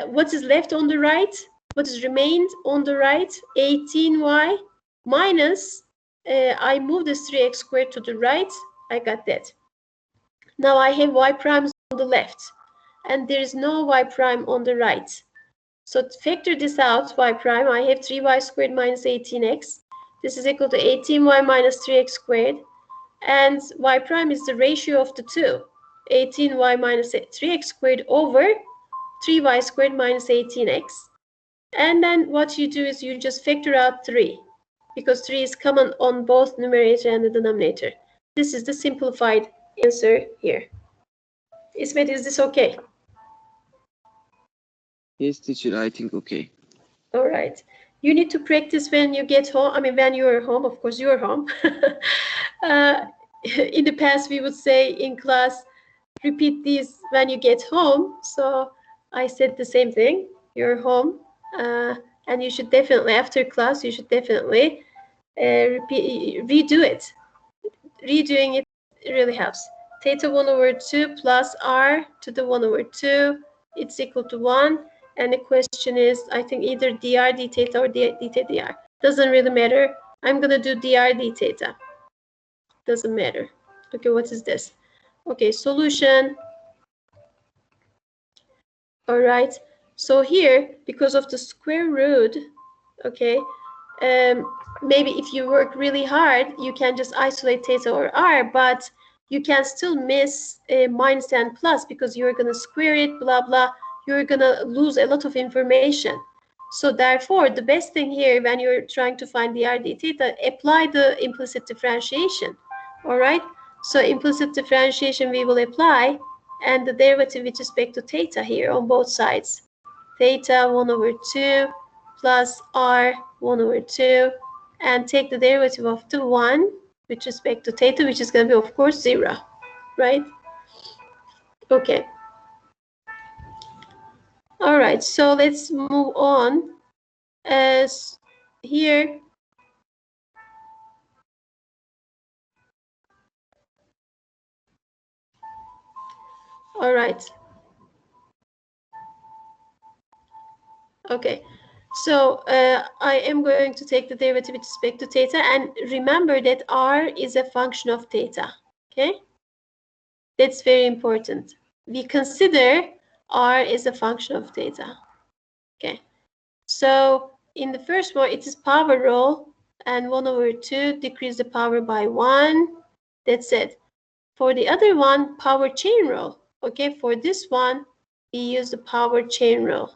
Speaker 1: what is left on the right, what is remained on the right, 18y minus, I move this 3x squared to the right, I got that. Now I have y primes on the left. and there is no y prime on the right. So to factor this out, y prime, I have 3y squared minus 18x. This is equal to 18y minus 3x squared. And y prime is the ratio of the two. 18y minus 3x squared over 3y squared minus 18x. And then what you do is you just factor out 3, because 3 is common on both numerator and the denominator. This is the simplified answer here. Ismet, is this okay?
Speaker 9: Yes, teacher, I think okay.
Speaker 1: All right. You need to practice when you get home. I mean, when you're home, of course, you're home. In the past, we would say in class, repeat these when you get home. So I said the same thing. You're home. And you should definitely, after class, you should definitely redo it. Redoing it really helps. Theta 1 over 2 plus r to the 1 over 2, it's equal to 1. And the question is, I think either dr d theta or d theta dr. Doesn't really matter. I'm going to do dr d theta. Doesn't matter. Okay, what is this? Okay, solution. All right. So here, because of the square root, okay, maybe if you work really hard, you can just isolate theta or r, but you can still miss minus and plus because you're going to square it, blah, blah. You're going to lose a lot of information. So therefore, the best thing here when you're trying to find the d theta, apply the implicit differentiation. All right. So implicit differentiation we will apply, and the derivative with respect to theta here on both sides. Theta 1 over 2 plus r 1 over 2, and take the derivative of the 1 with respect to theta, which is going to be, of course, 0, right? Okay. All right, so let's move on. As here, all right. Okay, so I am going to take the derivative with respect to theta, and remember that r is a function of theta, okay? That's very important. We consider r is a function of theta, okay? So in the first one, it is power rule, and 1 over 2, decrease the power by 1. That's it. For the other one, power chain rule, okay? For this one, we use the power chain rule.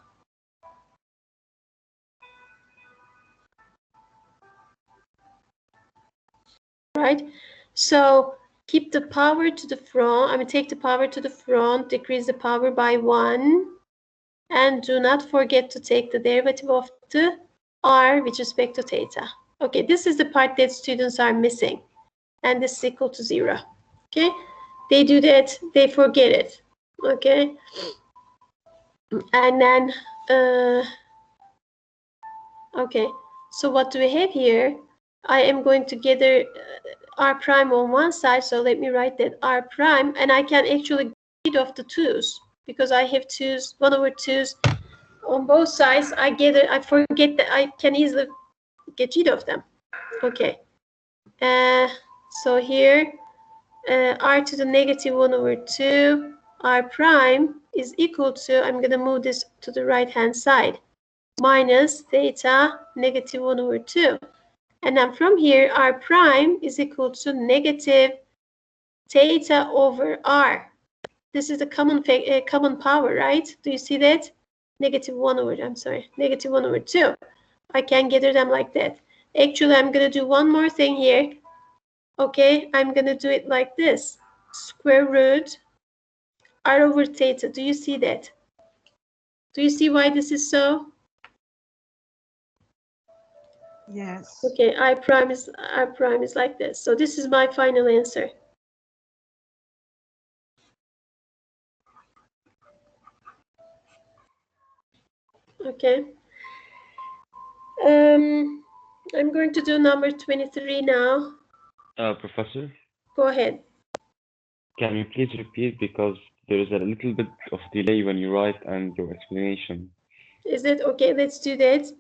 Speaker 1: Right, so keep the power to the front. I mean, take the power to the front, decrease the power by 1, and do not forget to take the derivative of the r with respect to theta. Okay, this is the part that students are missing, and this is equal to 0. Okay, they do that, they forget it. Okay, and then okay, so what do we have here? I am going to gather r prime on one side, so let me write that r prime, and I can actually get rid of the 2's because I have 2's, 1 over 2's on both sides. I forget that I can easily get rid of them. Okay, so here r to the negative 1 over 2 r prime is equal to, I'm going to move this to the right hand side, minus theta negative 1 over 2. And then from here, r prime is equal to negative theta over r. This is a common power, right? Do you see that? Negative 1 over 2. I can gather them like that. Actually, I'm going to do one more thing here. Okay, I'm going to do it like this. Square root r over theta. Do you see that? Do you see why this is so?
Speaker 7: Yes.
Speaker 1: Okay, r prime is like this. So this is my final answer. Okay. I'm going to do number 23 now.
Speaker 3: Professor,
Speaker 1: Go ahead.
Speaker 3: can you please repeat, because there is a little bit of delay when you write and your explanation.
Speaker 1: Is it okay? Let's do that.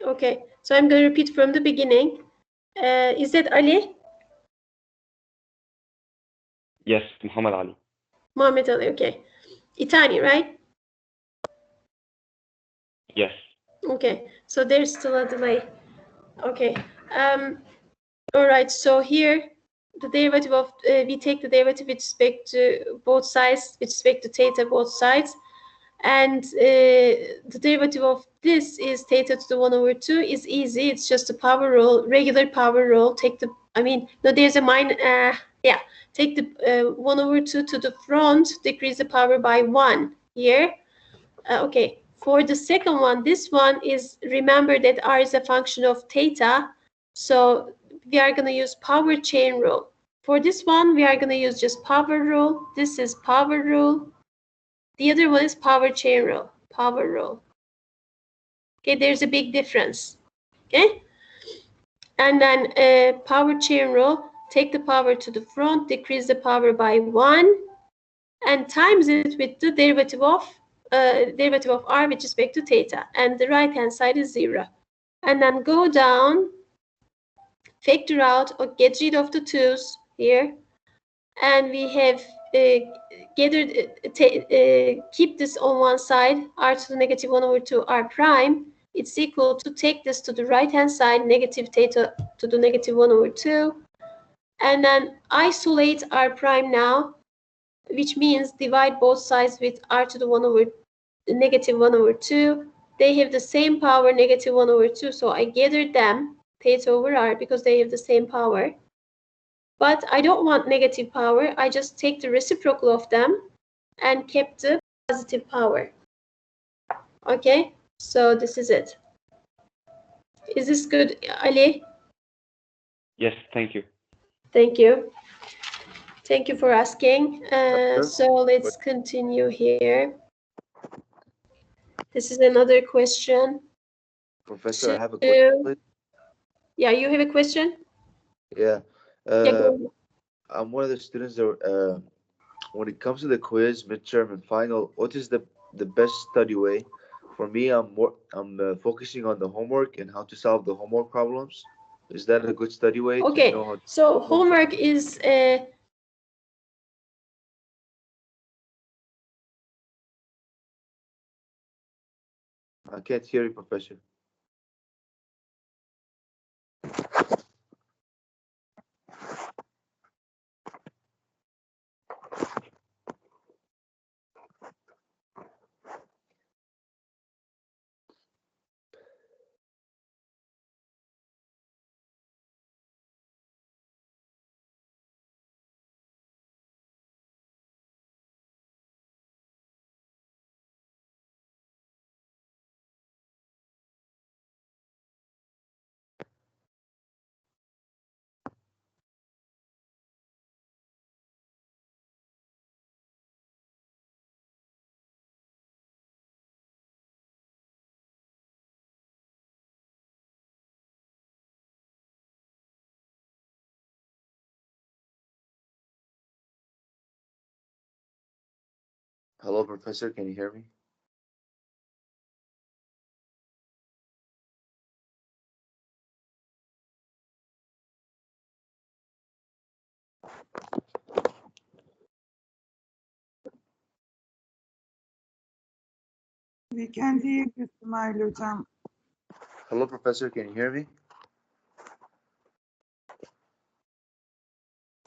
Speaker 1: Okay, so I'm going to repeat from the beginning. Is that Ali?
Speaker 3: Yes, Muhammad Ali.
Speaker 1: Mohammed Ali, okay. Itani, right?
Speaker 3: Yes.
Speaker 1: Okay, so there's still a delay. Okay. All right, so here the derivative of, we take the derivative with respect to both sides, with respect to theta, both sides. And the derivative of this is theta to the 1/2 is easy. It's just a power rule, regular power rule. Take the, no, there's a take the 1/2 to the front, decrease the power by 1 here. Okay, for the second one, this one is, remember that R is a function of theta. So we are going to use power chain rule. For this one, we are going to use just power rule. This is power rule. The other one is power chain rule. Power rule. Okay, there's a big difference. Okay, and then power chain rule. Take the power to the front, decrease the power by 1, and times it with the derivative of R with respect to theta, and the right hand side is 0. And then go down, factor out or get rid of the 2's here, and we have keep this on one side, R to the negative 1/2 R prime. It's equal to take this to the right hand side, negative theta to the negative 1/2, and then isolate R prime now, which means divide both sides with R to the negative 1/2. They have the same power, negative 1/2, so I gathered them, theta over R, because they have the same power. But I don't want negative power. I just take the reciprocal of them and kept the positive power. Okay, so this is it. Is this good, Ali?
Speaker 3: Yes, thank you.
Speaker 1: Thank you. Thank you for asking. So let's continue here. This is another question.
Speaker 10: Professor, I have a question, please.
Speaker 1: Yeah, you have a question?
Speaker 10: Yeah.
Speaker 1: Go.
Speaker 10: I'm one of the students that, when it comes to the quiz, midterm, and final, what is the best study way? For me, I'm focusing on the homework and how to solve the homework problems. Is that a good study way?
Speaker 1: Okay,
Speaker 10: To know how to
Speaker 1: so homework is
Speaker 10: I can't hear you, Professor. Hello, Professor. Can you hear me?
Speaker 7: We can hear you, İsmail Hocam.
Speaker 10: Hello, Professor. Can you hear me?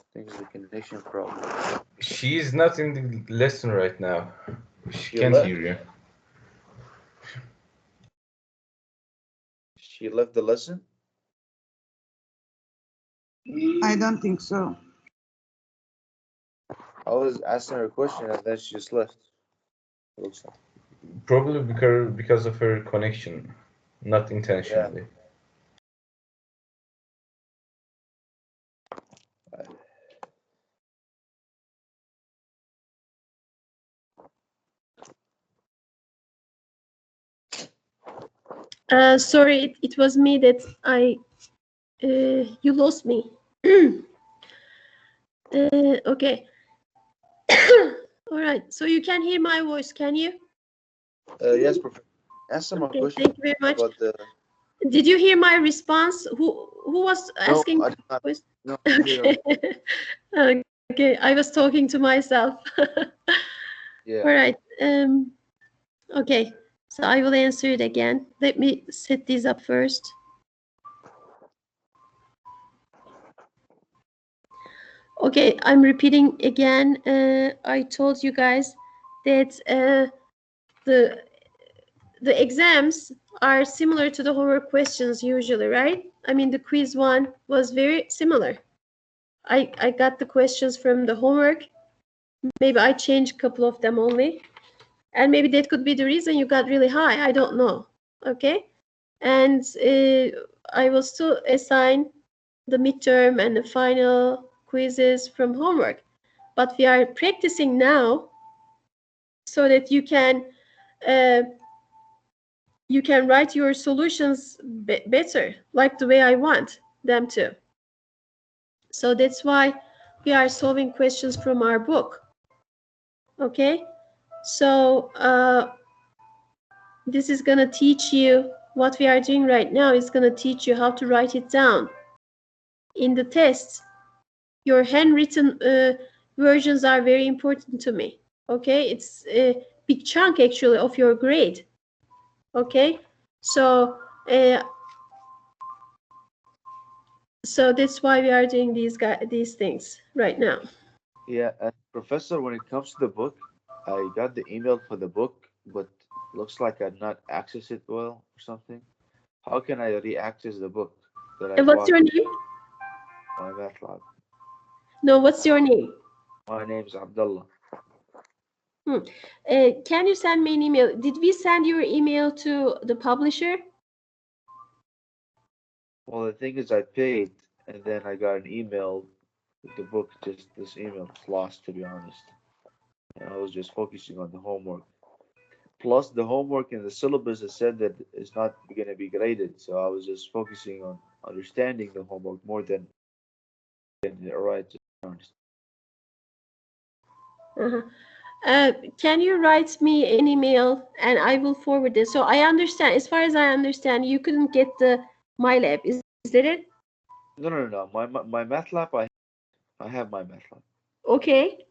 Speaker 10: I think it's a connection problem.
Speaker 6: She's not in the lesson right now. She
Speaker 10: She
Speaker 6: can't
Speaker 10: left?
Speaker 6: hear you.
Speaker 10: She left the lesson?
Speaker 7: I don't think so.
Speaker 10: I was asking her a question and then she just left. Looks like.
Speaker 6: Probably because of her connection, not intentionally.
Speaker 1: sorry, it was me that you lost me. Okay. All right, so you can hear my voice, can you?
Speaker 10: Yes, Professor. Answer my question.
Speaker 1: Thank you very much.
Speaker 10: About the...
Speaker 1: Did you hear my response? Who was asking?
Speaker 10: No, I did not. No,
Speaker 1: Okay. Okay, I was talking to myself.
Speaker 10: Yeah.
Speaker 1: All right. Okay, so I will answer it again. Let me set these up first. Okay, I'm repeating again. I told you guys that the exams are similar to the homework questions usually, right? I mean, the quiz one was very similar. I got the questions from the homework. Maybe I changed a couple of them only. And maybe that could be the reason you got really high. I don't know. Okay. And I will still assign the midterm and the final quizzes from homework. But we are practicing now so that you can write your solutions better, like the way I want them to. So that's why we are solving questions from our book. Okay, so this is going to teach you what we are doing right now. Is going to teach you how to write it down in the tests. Your handwritten versions are very important to me. Okay, it's a big chunk actually of your grade. Okay, so so that's why we are doing these things right now.
Speaker 10: Yeah, and Professor, when it comes to the book, I got the email for the book, but looks like I not access it well or something. How can I re-access the book that I
Speaker 1: And what's your name?
Speaker 10: My math lab.
Speaker 1: No, what's your name?
Speaker 10: My name's Abdullah.
Speaker 1: Can you send me an email? Did we send your email to the publisher?
Speaker 10: Well, the thing is, I paid, and then I got an email with the book. Just this email is lost, to be honest. And I was just focusing on the homework. Plus, the homework in the syllabus has said that it's not going to be graded, so I was just focusing on understanding the homework more than getting it right. To be honest.
Speaker 1: Can you write me an email and I will forward it? So I understand, as far as I understand, you couldn't get the MyLab. Is that it?
Speaker 10: No. My math lab, I have my math lab.
Speaker 1: Okay.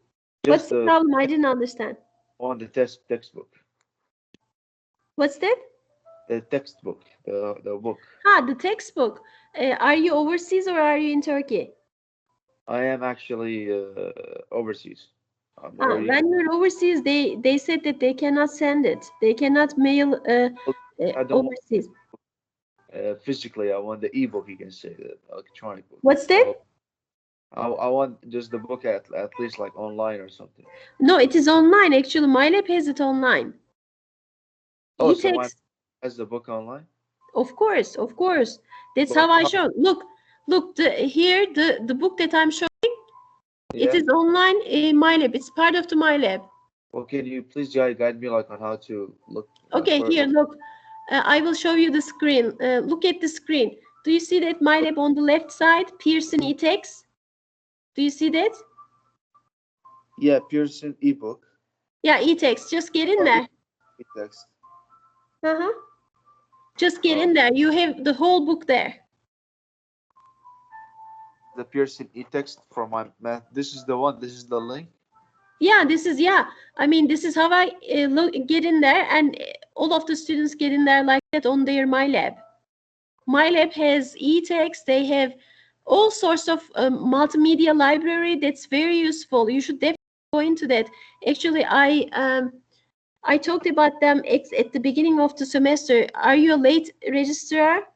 Speaker 1: What's the problem? I didn't understand.
Speaker 10: On the textbook.
Speaker 1: What's that?
Speaker 10: The textbook, the book.
Speaker 1: The textbook. Are you overseas or are you in Turkey?
Speaker 10: I am actually overseas.
Speaker 1: When you're overseas, they said that they cannot send it. They cannot mail overseas.
Speaker 10: Physically, I want the ebook. You can say the electronic book.
Speaker 1: What's that?
Speaker 10: So, I want just the book at least like online or something.
Speaker 1: No, it is online. Actually, MyLab has it online.
Speaker 10: Oh, so my has the book online?
Speaker 1: Of course. That's how I show. Look. Here the book that I'm showing. Yeah. It is online in MyLab. It's part of the MyLab.
Speaker 10: Well, can you please guide me like on how to look?
Speaker 1: Okay, here, look. I will show you the screen. Look at the screen. Do you see that MyLab on the left side? Pearson eText. Do you see that?
Speaker 10: Yeah, Pearson ebook.
Speaker 1: Yeah, eText. Just get in there.
Speaker 10: eText.
Speaker 1: Just get in there. You have the whole book there.
Speaker 10: The Pearson eText for my math. This is the one. This is the link.
Speaker 1: Yeah, this is I mean, this is how I get in there, and all of the students get in there like that on their MyLab. MyLab has eText. They have all sorts of multimedia library that's very useful. You should definitely go into that. Actually, I talked about them at the beginning of the semester. Are you a late registrar?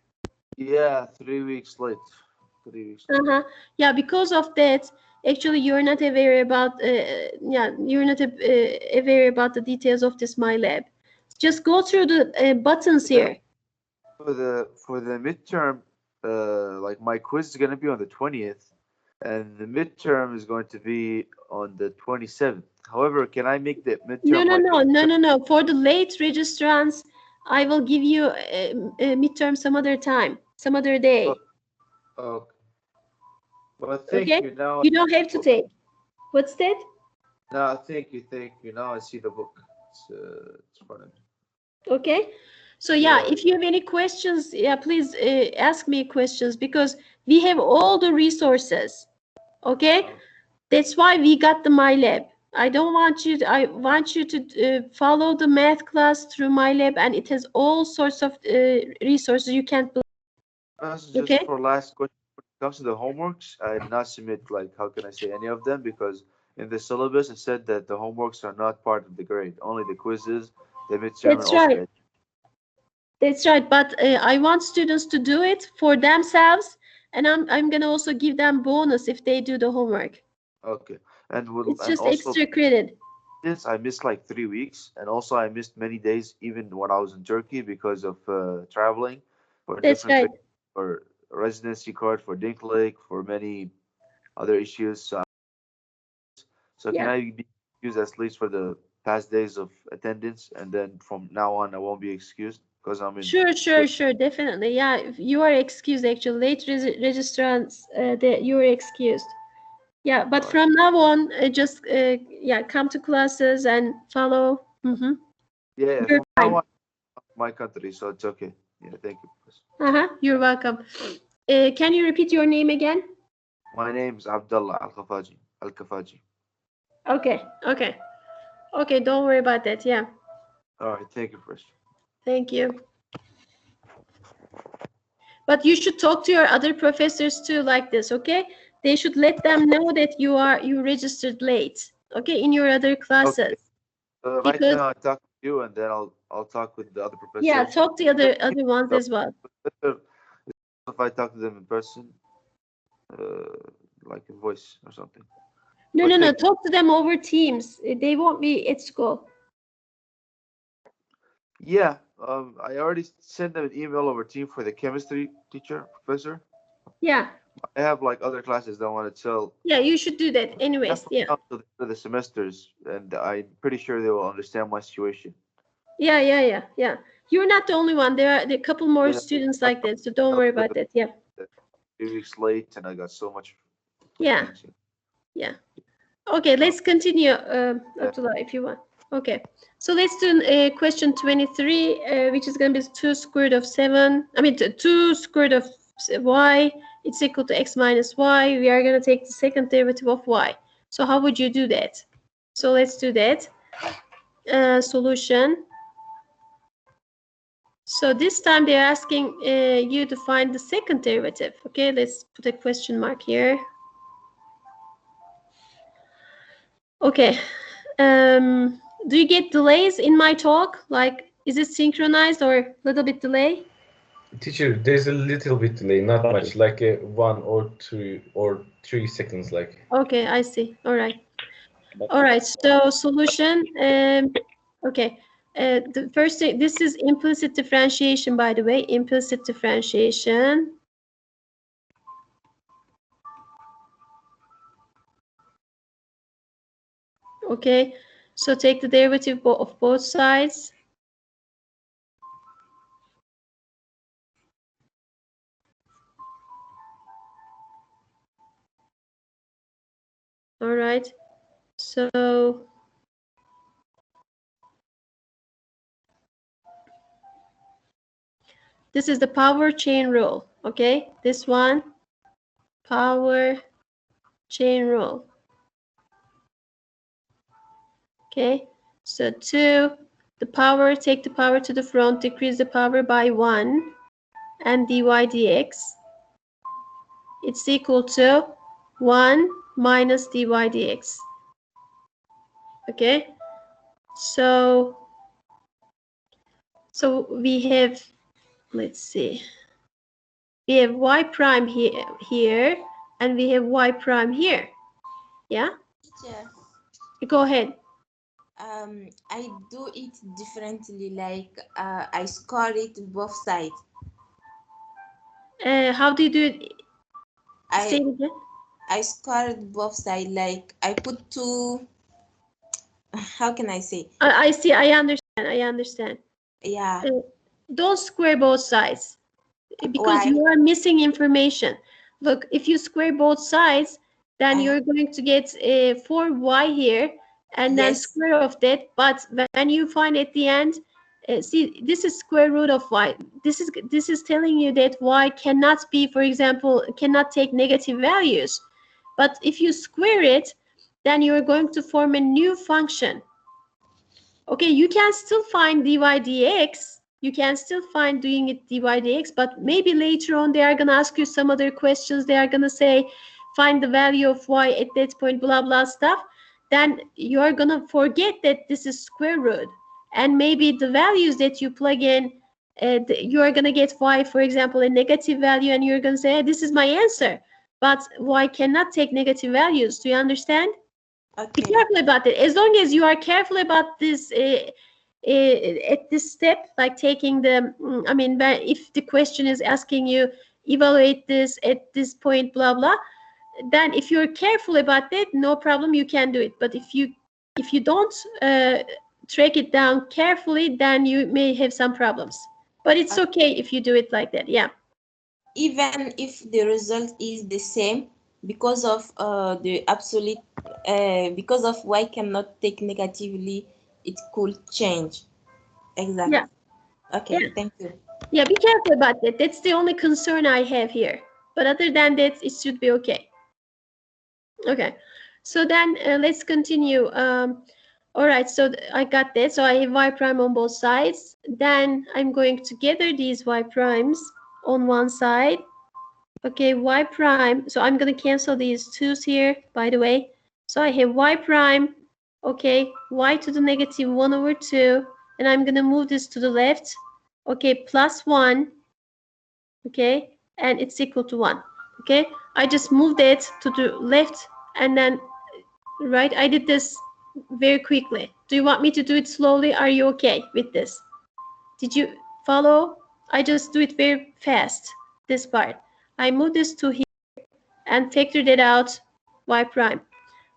Speaker 10: Yeah, 3 weeks late. 3 weeks.
Speaker 1: Yeah, because of that, actually, you're not aware about. You're not aware about the details of this MyLab. Just go through the buttons here.
Speaker 10: For the midterm, like my quiz is gonna be on the 20th, and the midterm is going to be on the 27th. However, can I make the midterm?
Speaker 1: No. For the late registrants, I will give you a midterm some other time, some other day.
Speaker 10: Okay. Well, thank you. Now
Speaker 1: you don't have to take. What's that?
Speaker 10: No, thank you. Now I see the book. It's front of me.
Speaker 1: Okay. So yeah, if you have any questions, please ask me questions, because we have all the resources. Okay. That's why we got the MyLab. I don't want you to, I want you to follow the math class through MyLab, and it has all sorts of resources you can't believe.
Speaker 10: Just
Speaker 1: Okay.
Speaker 10: for last question, when it comes to the homeworks, I did not submit, like, how can I say, any of them, because in the syllabus it said that the homeworks are not part of the grade, only the quizzes, the midterm, and
Speaker 1: That's
Speaker 10: also
Speaker 1: right. That's right, but I want students to do it for themselves, and I'm gonna also give them bonus if they do the homework.
Speaker 10: Okay, and
Speaker 1: It's
Speaker 10: and
Speaker 1: just
Speaker 10: also
Speaker 1: extra credit.
Speaker 10: this I missed like 3 weeks, and also I missed many days even when I was in Turkey because of traveling for
Speaker 1: That's
Speaker 10: different
Speaker 1: right.
Speaker 10: things, for residency card, for Dink Lake, for many other issues. So can
Speaker 1: Yeah.
Speaker 10: I be excused at least for the past days of attendance, and then from now on I won't be excused because I'm in.
Speaker 1: Sure, definitely. Yeah, if you are excused actually. Late registrants, you are excused. Yeah, but
Speaker 10: Alright.
Speaker 1: from now on, just yeah, come to classes and follow.
Speaker 10: Yeah,
Speaker 1: You're
Speaker 10: from
Speaker 1: fine.
Speaker 10: now on, my country, so it's okay. Yeah, thank you.
Speaker 1: You're welcome. Can you repeat your name again?
Speaker 10: My name is Abdullah Al-Khafaji. Al-Khafaji.
Speaker 1: Okay, don't worry about that. Yeah,
Speaker 10: All right, thank you, Professor.
Speaker 1: thank you. But you should talk to your other professors too like this, okay? They should let them know that you registered late, okay, in your other classes.
Speaker 10: Right
Speaker 1: Because-
Speaker 10: now I talk to you, and then I'll talk with the other professors.
Speaker 1: Yeah, talk to other ones as well.
Speaker 10: If I talk to them in person, like in voice or something.
Speaker 1: No, talk to them over Teams. They won't be at school.
Speaker 10: Yeah, I already sent them an email over team for the chemistry teacher, professor.
Speaker 1: Yeah.
Speaker 10: I have like other classes that I want to tell.
Speaker 1: Yeah, you should do that anyways. Yeah.
Speaker 10: To the semesters, and I'm pretty sure they will understand my situation.
Speaker 1: Yeah. You're not the only one. There are a couple more students like that, so don't worry about that. Yeah.
Speaker 10: 3 weeks late, and I got so much.
Speaker 1: Yeah. Okay, let's continue, Abdullah, if you want. Okay, so let's do question 23, which is going to be 2 square root of 7. I mean, 2 square root of y. It's equal to x minus y. We are going to take the second derivative of y. So how would you do that? So let's do that. Solution. So this time they're asking you to find the second derivative. Okay, let's put a question mark here. Okay. Do you get delays in my talk? Like, is it synchronized or a little bit delay?
Speaker 6: Teacher, there's a little bit delay, not much, like 1 or 2 or 3 seconds, like.
Speaker 1: Okay, I see. All right. So solution. Okay. The first thing, this is implicit differentiation, by the way. Implicit differentiation. Okay. So take the derivative of both sides. All right. So this is the power chain rule. Okay. This one, power chain rule. Okay. So 2, the power, take the power to the front, decrease the power by 1, and dy dx. It's equal to 1 minus dy dx. Okay. So we have, let's see, we have y prime here, and we have y prime here. Yeah.
Speaker 11: Teacher,
Speaker 1: Go ahead.
Speaker 11: I do it differently, like I score it both sides.
Speaker 1: How do you do it? Say it again.
Speaker 11: I scored both sides, like I put 2. How can I say?
Speaker 1: I see. I understand.
Speaker 11: Yeah.
Speaker 1: Don't square both sides because
Speaker 11: Why?
Speaker 1: you are missing information. Look, if you square both sides, then you're going to get 4y here, and then square of that. But when you find at the end, see, this is square root of y. This is telling you that y cannot be, for example, cannot take negative values. But if you square it, then you're going to form a new function. Okay, you can still find dy dx. You can still find doing it dy dx, but maybe later on they are going to ask you some other questions. They are going to say, find the value of y at that point, blah, blah, stuff. Then you're going to forget that this is square root. And maybe the values that you plug in, you are going to get y, for example, a negative value, and you're going to say, hey, this is my answer. But y cannot take negative values. Do you understand? Be
Speaker 11: Okay.
Speaker 1: careful about it. As long as you are careful about this at this step, like taking the, I mean, if the question is asking you, evaluate this at this point, blah, blah, then if you're careful about that, no problem, you can do it. But if you don't track it down carefully, then you may have some problems. But it's okay if you do it like that, yeah.
Speaker 11: Even if the result is the same, because of the absolute, because of y cannot take negatively, it could change. Exactly.
Speaker 1: Yeah.
Speaker 11: Okay,
Speaker 1: Yeah.
Speaker 11: thank you.
Speaker 1: Yeah, be careful about that. That's the only concern I have here. But other than that, it should be okay. Okay, so then let's continue. All right, so I got that. So I have y prime on both sides. Then I'm going to gather these y primes on one side. Okay, y prime. So I'm going to cancel these 2's here, by the way. So I have y prime, okay, y to the negative 1 over 2. And I'm going to move this to the left. Okay, plus 1. Okay, and it's equal to 1. Okay, I just moved it to the left and then right. I did this very quickly. Do you want me to do it slowly? Are you okay with this? Did you follow? I just do it very fast, this part. I move this to here and factored it out, y prime.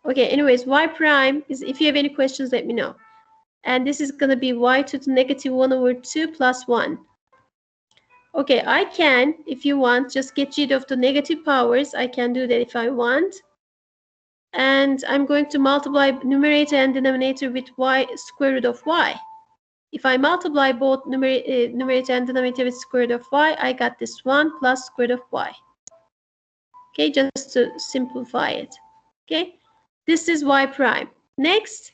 Speaker 1: Okay, anyways, y prime is, if you have any questions, let me know. And this is going to be y to the negative 1 over 2 plus 1. Okay, I can, if you want, just get rid of the negative powers. I can do that if I want. And I'm going to multiply numerator and denominator with y square root of y. If I multiply both numerator and denominator with square root of y, I got this 1 plus square root of y. Okay, just to simplify it. Okay, this is y prime. Next,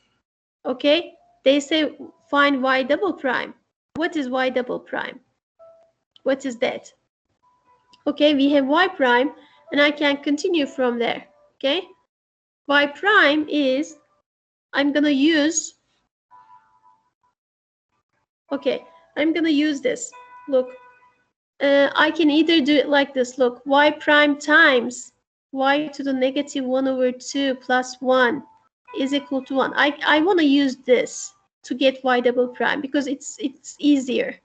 Speaker 1: okay, they say find y double prime. What is y double prime? What is that? Okay, we have y prime, and I can continue from there. Okay, y prime is, I'm gonna use, okay, I'm gonna use this. Look, I can either do it like this. Look, y prime times y to the negative 1 over 2 plus 1 is equal to 1. I want to use this to get y double prime because it's easier.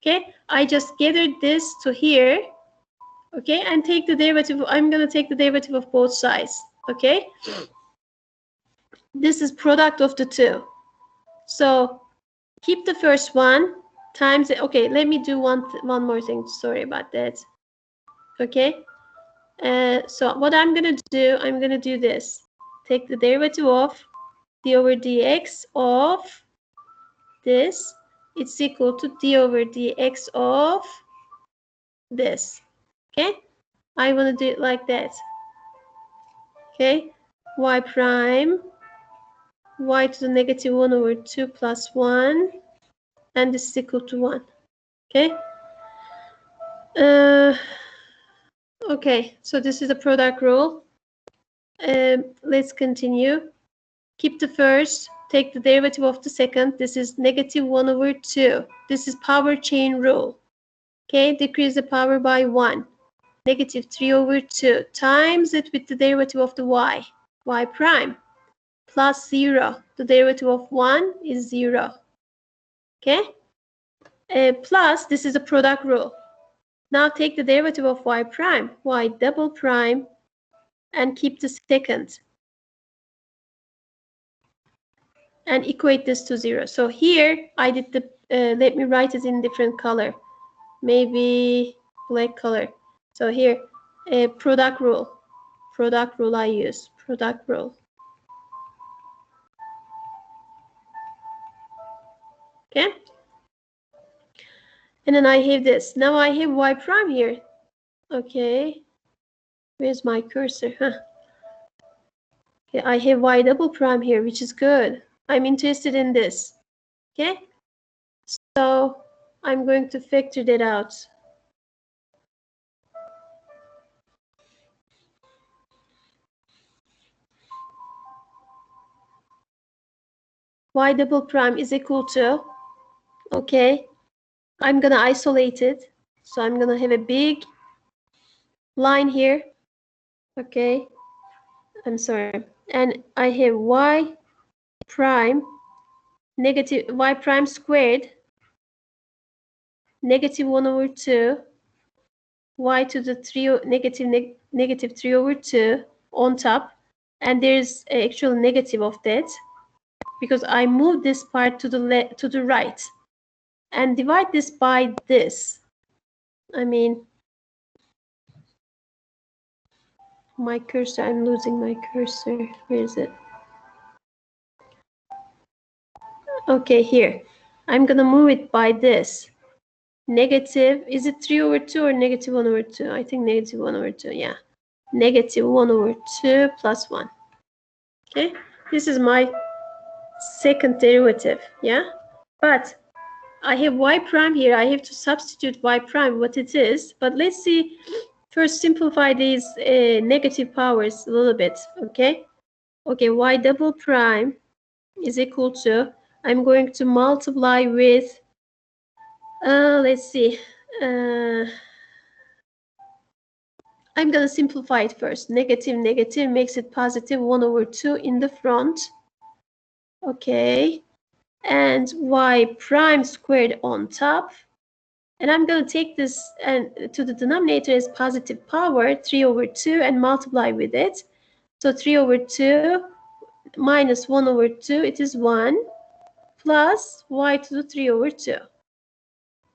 Speaker 1: Okay, I just gathered this to here. Okay, and take the derivative. I'm going to take the derivative of both sides. Okay, this is product of the two. So keep the first one times it. Okay, let me do one more thing. Sorry about that. Okay, so what I'm going to do, I'm going to do this. Take the derivative of d over dx of this. It's equal to d over dx of this. Okay, I want to do it like that. Okay, y prime, y to the negative 1 over 2 plus 1, and this is equal to 1. Okay. Okay, so this is the product rule. Let's continue. Keep the first, take the derivative of the second. This is negative 1 over 2. This is power chain rule. Okay, decrease the power by 1. Negative 3 over 2 times it with the derivative of the y prime, plus 0. The derivative of 1 is 0. Okay? Plus, this is a product rule. Now take the derivative of y prime, y double prime, and keep the second. And equate this to 0. So here, I did the, let me write it in different color. Maybe black color. So here, product rule I use, product rule. Okay, and then I have this. Now I have y prime here. Okay, where's my cursor? Huh? Okay, I have y double prime here, which is good. I'm interested in this. Okay, so I'm going to factor that out. Y double prime is equal to, okay, I'm gonna isolate it. So I'm gonna have a big line here. Okay, I'm sorry. And I have y prime negative y prime squared negative 1 over 2 y to the 3 negative 3 over 2 on top, and there's an actual negative of that because I moved this part to the right, and divide this by this. I mean, my cursor, I'm losing my cursor. Where is it? Okay, here. I'm gonna move it by this. Negative, is it 3 over 2 or negative 1 over 2? I think negative 1 over 2, yeah. Negative 1 over 2 plus 1. Okay, this is my second derivative, yeah? But I have y prime here. I have to substitute y prime, what it is. But let's see, first simplify these negative powers a little bit, okay? Okay, y double prime is equal to, I'm going to multiply with, let's see, I'm going to simplify it first. Negative, negative makes it positive 1 over 2 in the front. Okay. And y prime squared on top. And I'm going to take this and to the denominator as positive power, 3 over 2, and multiply with it. So 3 over 2 minus 1 over 2, it is 1, plus y to the 3 over 2.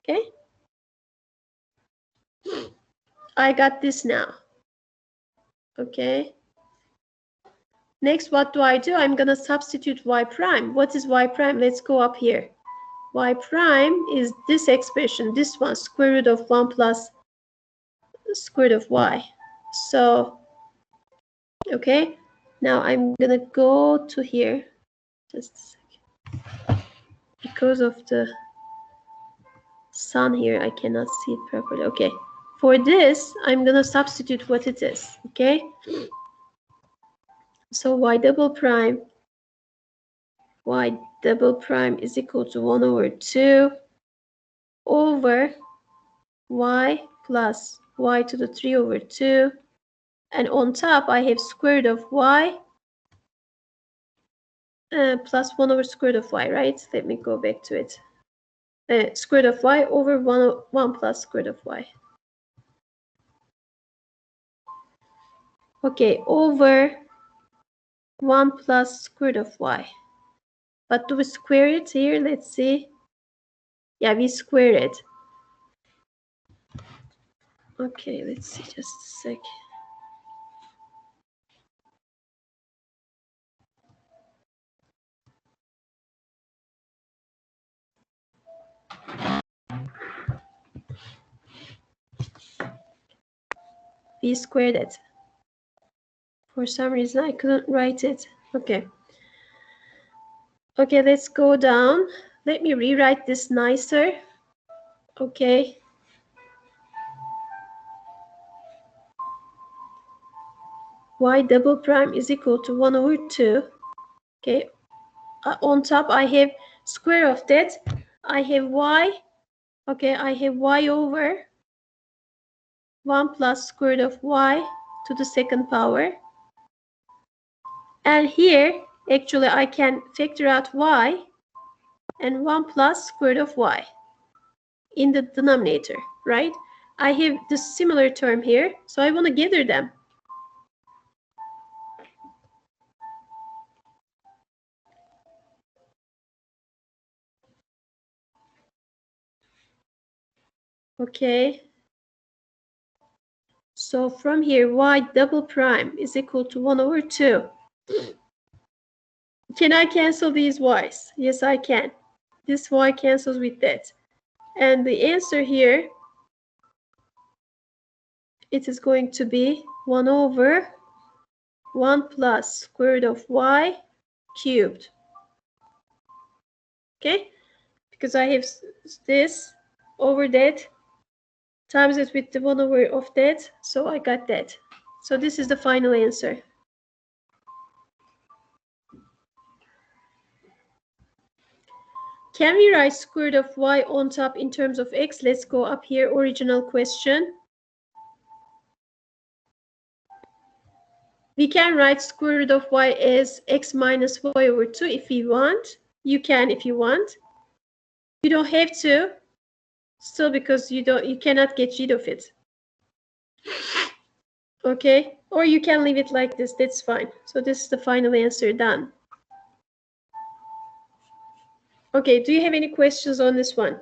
Speaker 1: Okay. I got this now. Okay. Next, what do? I'm going to substitute y prime. What is y prime? Let's go up here. Y prime is this expression, this one, square root of 1 plus square root of y. So, okay. Now I'm going to go to here. Just a second. Because of the sun here, I cannot see it properly. Okay. For this, I'm going to substitute what it is. Okay. So y double prime is equal to 1 over 2 over y plus y to the 3 over 2. And on top, I have square root of y plus 1 over square root of y, right? Let me go back to it. Square root of y over 1 plus square root of y. Okay, over 1 plus square root of y. But do we square it here? Let's see. Yeah, we square it. Okay, let's see, just a sec. We squared it. For some reason, I couldn't write it. Okay. Okay, let's go down. Let me rewrite this nicer. Okay. Y double prime is equal to 1 over 2. Okay. On top, I have square of that. I have y. Okay, I have y over 1 plus square root of y to the second power. And here, actually, I can factor out y and 1 plus square root of y in the denominator, right? I have this similar term here, so I want to gather them. Okay. So from here, y double prime is equal to 1 over 2. Can I cancel these y's? Yes, I can. This y cancels with that. And the answer here, it is going to be 1 over 1 plus square root of y cubed. Okay, because I have this over that times it with the 1 over of that, so I got that. So this is the final answer. Can we write square root of y on top in terms of x? Let's go up here, original question. We can write square root of y as x minus y over 2 if we want. You can if you want. You don't have to, still, because you cannot get rid of it. Okay, or you can leave it like this, that's fine. So this is the final answer, done. Okay, do you have any questions on this one?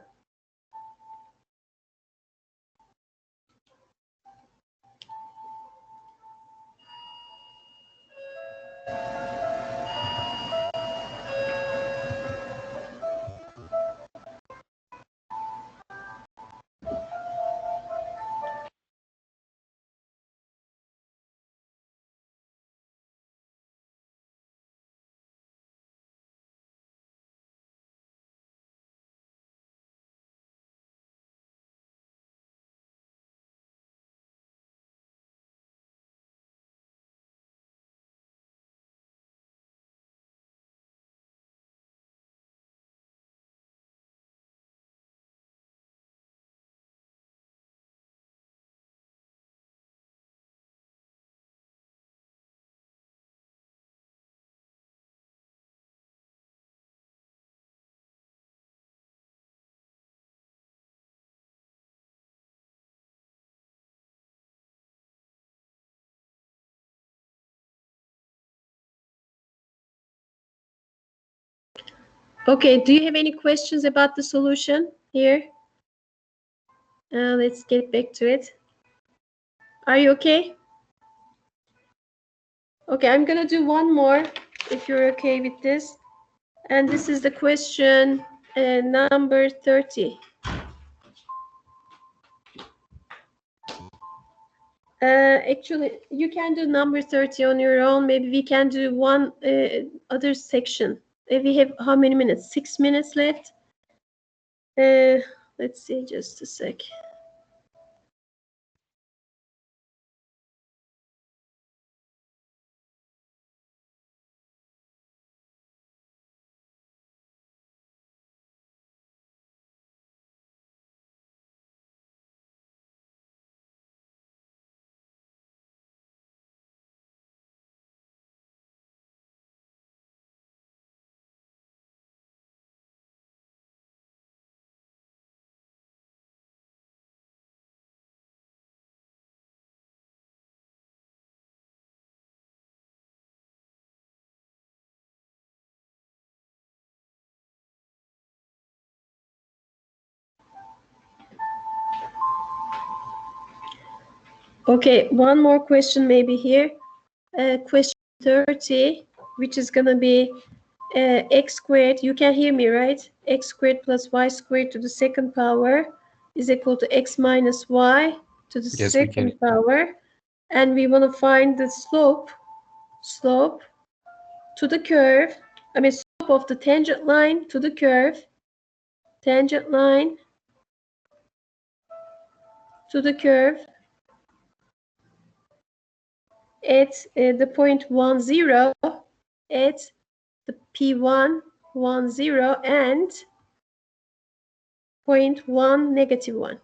Speaker 1: Okay, do you have any questions about the solution here? Let's get back to it. Are you okay? Okay, I'm gonna do one more if you're okay with this. And this is the question number 30. Actually, you can do number 30 on your own. Maybe we can do one other section. We have how many minutes? 6 minutes left. Let's see, just a sec. Okay, one more question maybe here. Question 30, which is gonna be x squared. You can hear me, right? X squared plus y squared to the second power is equal to x minus y to the
Speaker 5: Yes, we
Speaker 1: second
Speaker 5: can.
Speaker 1: power. And we want to find the slope to the curve. I mean, slope of the tangent line to the curve. Tangent line to the curve at the point 1, 0, at the P1, 1, 0, and point 1, negative 1.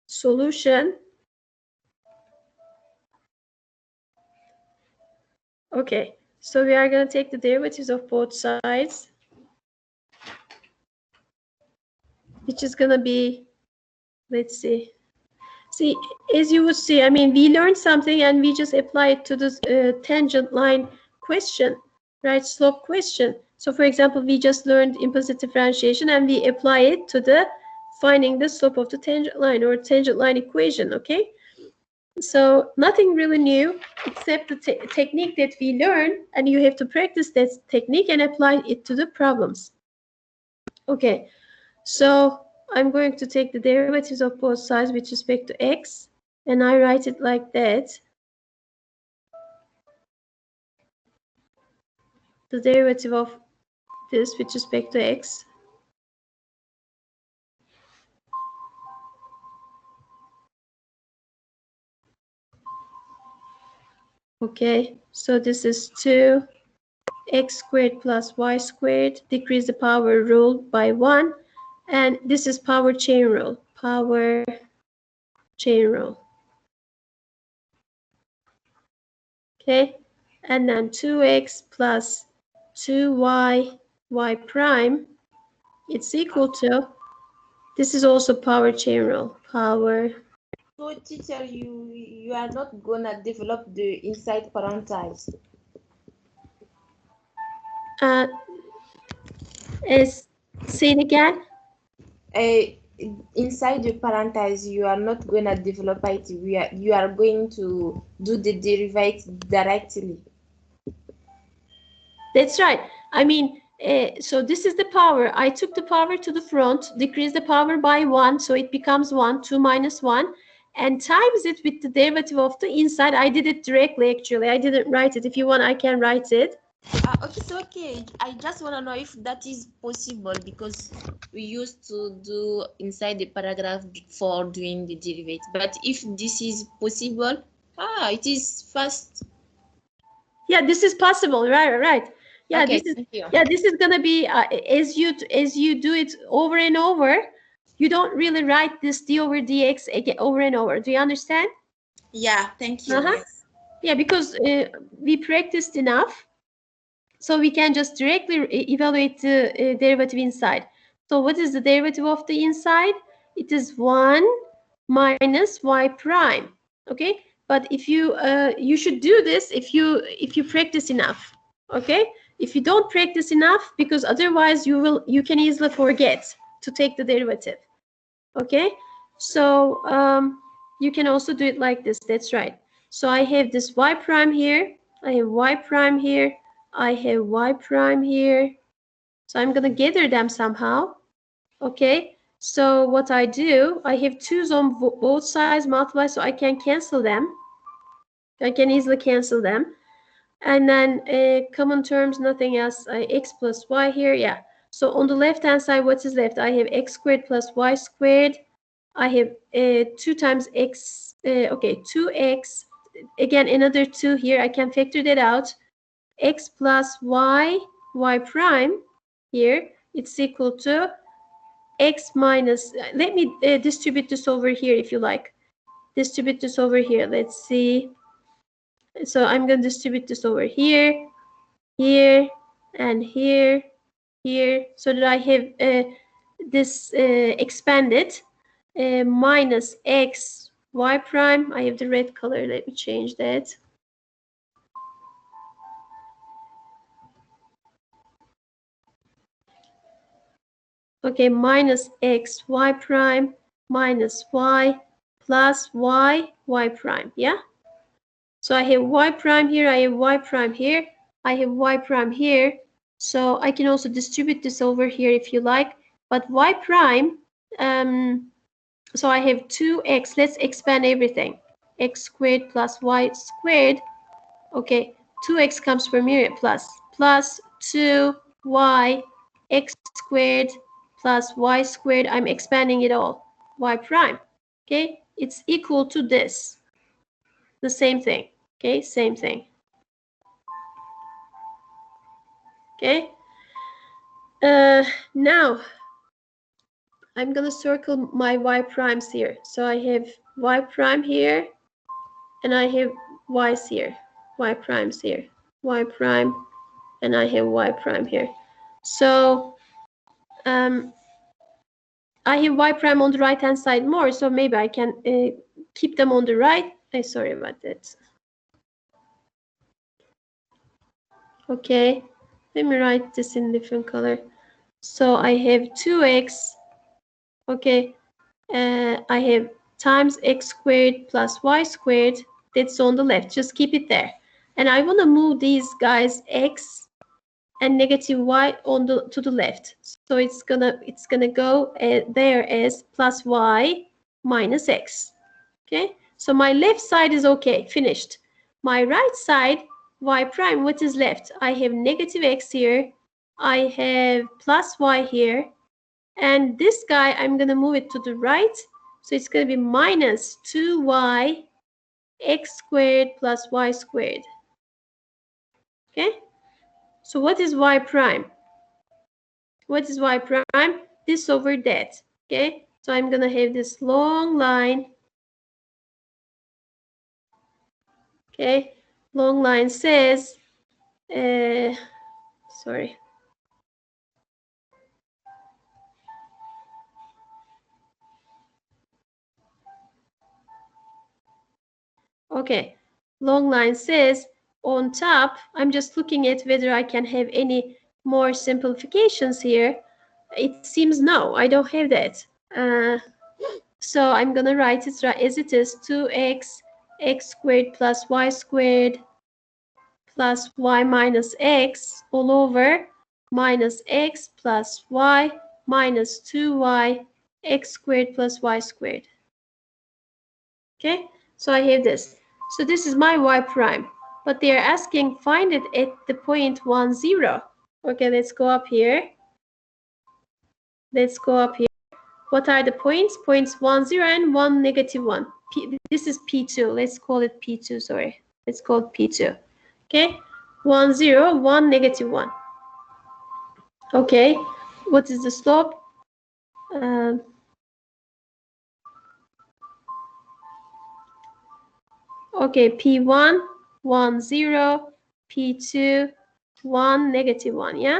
Speaker 1: Solution. Okay, so we are going to take the derivatives of both sides, which is going to be, let's see. See, as you would see, I mean, we learned something and we just apply it to the tangent line question, right? Slope question. So, for example, we just learned implicit differentiation and we apply it to the finding the slope of the tangent line or tangent line equation, okay? So nothing really new except the technique that we learn, and you have to practice that technique and apply it to the problems. Okay, so I'm going to take the derivatives of both sides with respect to x, and I write it like that. The derivative of this with respect to x. Okay, so this is 2x squared plus y squared. Decrease the power rule by 1. And this is power chain rule. Power chain rule. Okay, and then 2x plus 2y y prime, it's equal to, this is also power chain rule. Power.
Speaker 11: So teacher, you are not gonna develop the inside parentheses.
Speaker 1: Say it again.
Speaker 11: Inside the parentheses, you are not gonna develop it. You are going to do the derivative directly.
Speaker 1: That's right. I mean, so this is the power. I took the power to the front, decrease the power by 1, so it becomes 1, 2 minus 1, and times it with the derivative of the inside. I did it directly, actually. I didn't write it. If you want, I can write it.
Speaker 11: Okay, so okay. I just want to know if that is possible, because we used to do inside the paragraph before doing the derivative. But if this is possible, it is fast.
Speaker 1: Yeah, this is possible. Right. Yeah,
Speaker 11: okay,
Speaker 1: this is gonna be as you do it over and over. You don't really write this d over dx again over and over. Do you understand?
Speaker 11: Yeah, thank you. Yes.
Speaker 1: Yeah, because we practiced enough, so we can just directly evaluate the derivative inside. So what is the derivative of the inside? It is 1 minus y prime. Okay, but if you you should do this if you practice enough. Okay, if you don't practice enough, because otherwise you can easily forget to take the derivative. Okay, so you can also do it like this. That's right. So I have this y prime here, I have y prime here, I have y prime here. So I'm gonna gather them somehow. Okay, so what I do, I have 2's on both sides multiply, so I can cancel them. I can easily cancel them. And then common terms, nothing else. X plus y here, yeah. So on the left hand side, what is left? I have x squared plus y squared. I have 2 times x, okay, 2x. Again, another 2 here. I can factor that out. X plus y prime here, it's equal to x minus, let me distribute this over here if you like. Distribute this over here. Let's see. So I'm going to distribute this over here, here, and here, here, so that I have this expanded minus x y prime. I have the red color. Let me change that. Okay, minus x y prime minus y plus y prime. Yeah. So I have y prime here, I have y prime here, I have y prime here. So I can also distribute this over here if you like. But y prime, so I have 2x. Let's expand everything. X squared plus y squared. Okay, 2x comes from here, plus 2y x squared plus y squared. I'm expanding it all. Y prime. Okay, it's equal to this. The same thing. Okay, same thing. Okay. Now I'm gonna circle my y primes here. So I have y prime here, and I have y's here. Y primes here. Y prime, and I have y prime here. So I have y prime on the right hand side more, so maybe I can keep them on the right. Sorry about that. Okay, let me write this in different color. So I have 2x. Okay, I have times x squared plus y squared. That's on the left. Just keep it there. And I want to move these guys x and negative y on to the left. So it's gonna go there as plus y minus x. Okay. So my left side is okay. Finished. My right side, y prime. What is left? I have negative x here. I have plus y here. And this guy, I'm going to move it to the right. So it's going to be minus 2y x squared plus y squared. Okay? So what is y prime? What is y prime? This over that. Okay? So I'm going to have this long line. Okay? Long line says, sorry. Okay, long line says on top, I'm just looking at whether I can have any more simplifications here. It seems no, I don't have that. So I'm gonna write it as it is, 2x, x squared plus y squared plus y minus x all over minus x plus y minus 2y x squared plus y squared. Okay, so I have this. So this is my y prime, but they are asking find it at the point 1, 0. Okay, let's go up here. Let's go up here. What are the points? Points 1, 0 and 1, negative 1. This is P2. Let's call it P2, sorry. Let's call it P2. Okay, 1, 0, 1, negative 1. Okay, what is the slope? Okay, P1, 1, 0, P2, 1, negative 1, yeah?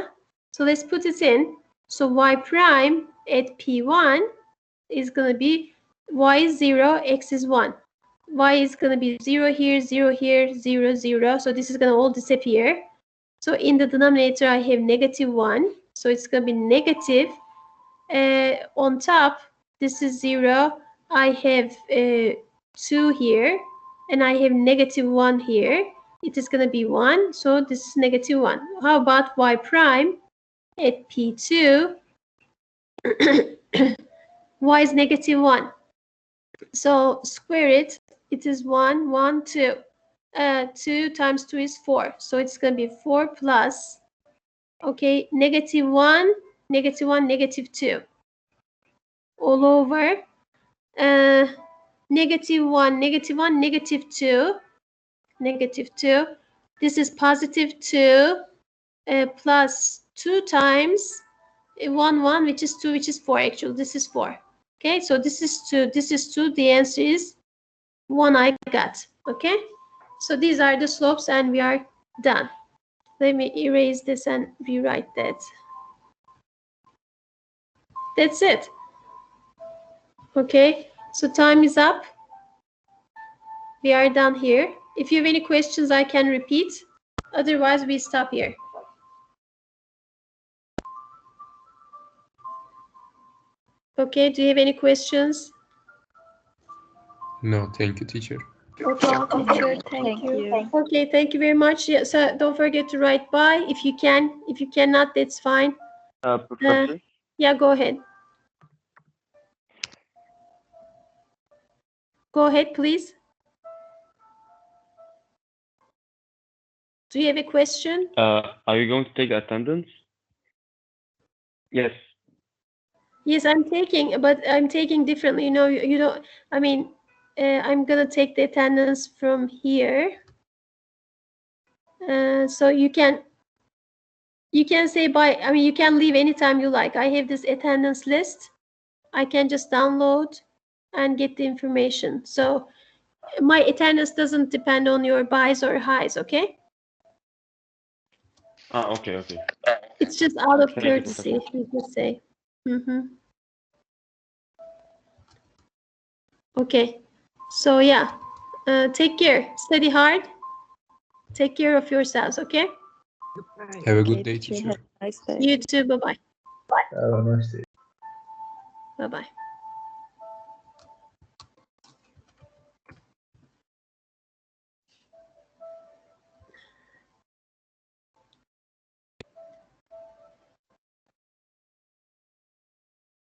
Speaker 1: So let's put it in. So y prime at P1 is going to be y is 0, x is 1. Y is going to be 0 here, 0 here, 0, 0. So this is going to all disappear. So in the denominator, I have negative 1. So it's going to be negative. On top, this is 0. I have 2 here. And I have negative 1 here. It is going to be 1. So this is negative 1. How about y prime at P2? Y is negative 1. So square it. It is 1, 1, 2. 2 times 2 is 4. So it's going to be 4 plus, okay, negative 1, negative 1, negative 2. All over. Negative 1, negative 1, negative 2. Negative 2. This is positive 2 plus 2 times 1, 1, which is 2, which is 4. Actually, this is 4. Okay, so this is 2, this is 2. The answer is 1 I got. Okay, so these are the slopes and we are done. Let me erase this and rewrite that. That's it. Okay, so time is up. We are done here. If you have any questions, I can repeat. Otherwise, we stop here. Okay, do you have any questions?
Speaker 12: No, thank you, teacher.
Speaker 1: Okay, teacher, thank you. Okay, thank you very much. Yeah, so don't forget to write bye if you can. If you cannot, that's fine.
Speaker 3: Professor?
Speaker 1: Yeah, go ahead. Go ahead, please. Do you have a question?
Speaker 3: Are you going to take attendance? Yes.
Speaker 1: Yes, I'm taking, but I'm taking differently. You know, you don't. I mean, I'm gonna take the attendance from here. So you can say bye. I mean, you can leave anytime you like. I have this attendance list. I can just download and get the information. So my attendance doesn't depend on your buys or highs. Okay.
Speaker 3: Okay, okay.
Speaker 1: It's just out of
Speaker 3: Thank you,
Speaker 1: courtesy, you could say. Okay, so yeah, take care, study hard, take care of yourselves, okay?
Speaker 12: Have a good day, teacher.
Speaker 1: You too, bye-bye.
Speaker 6: Have a nice day.
Speaker 1: Bye-bye.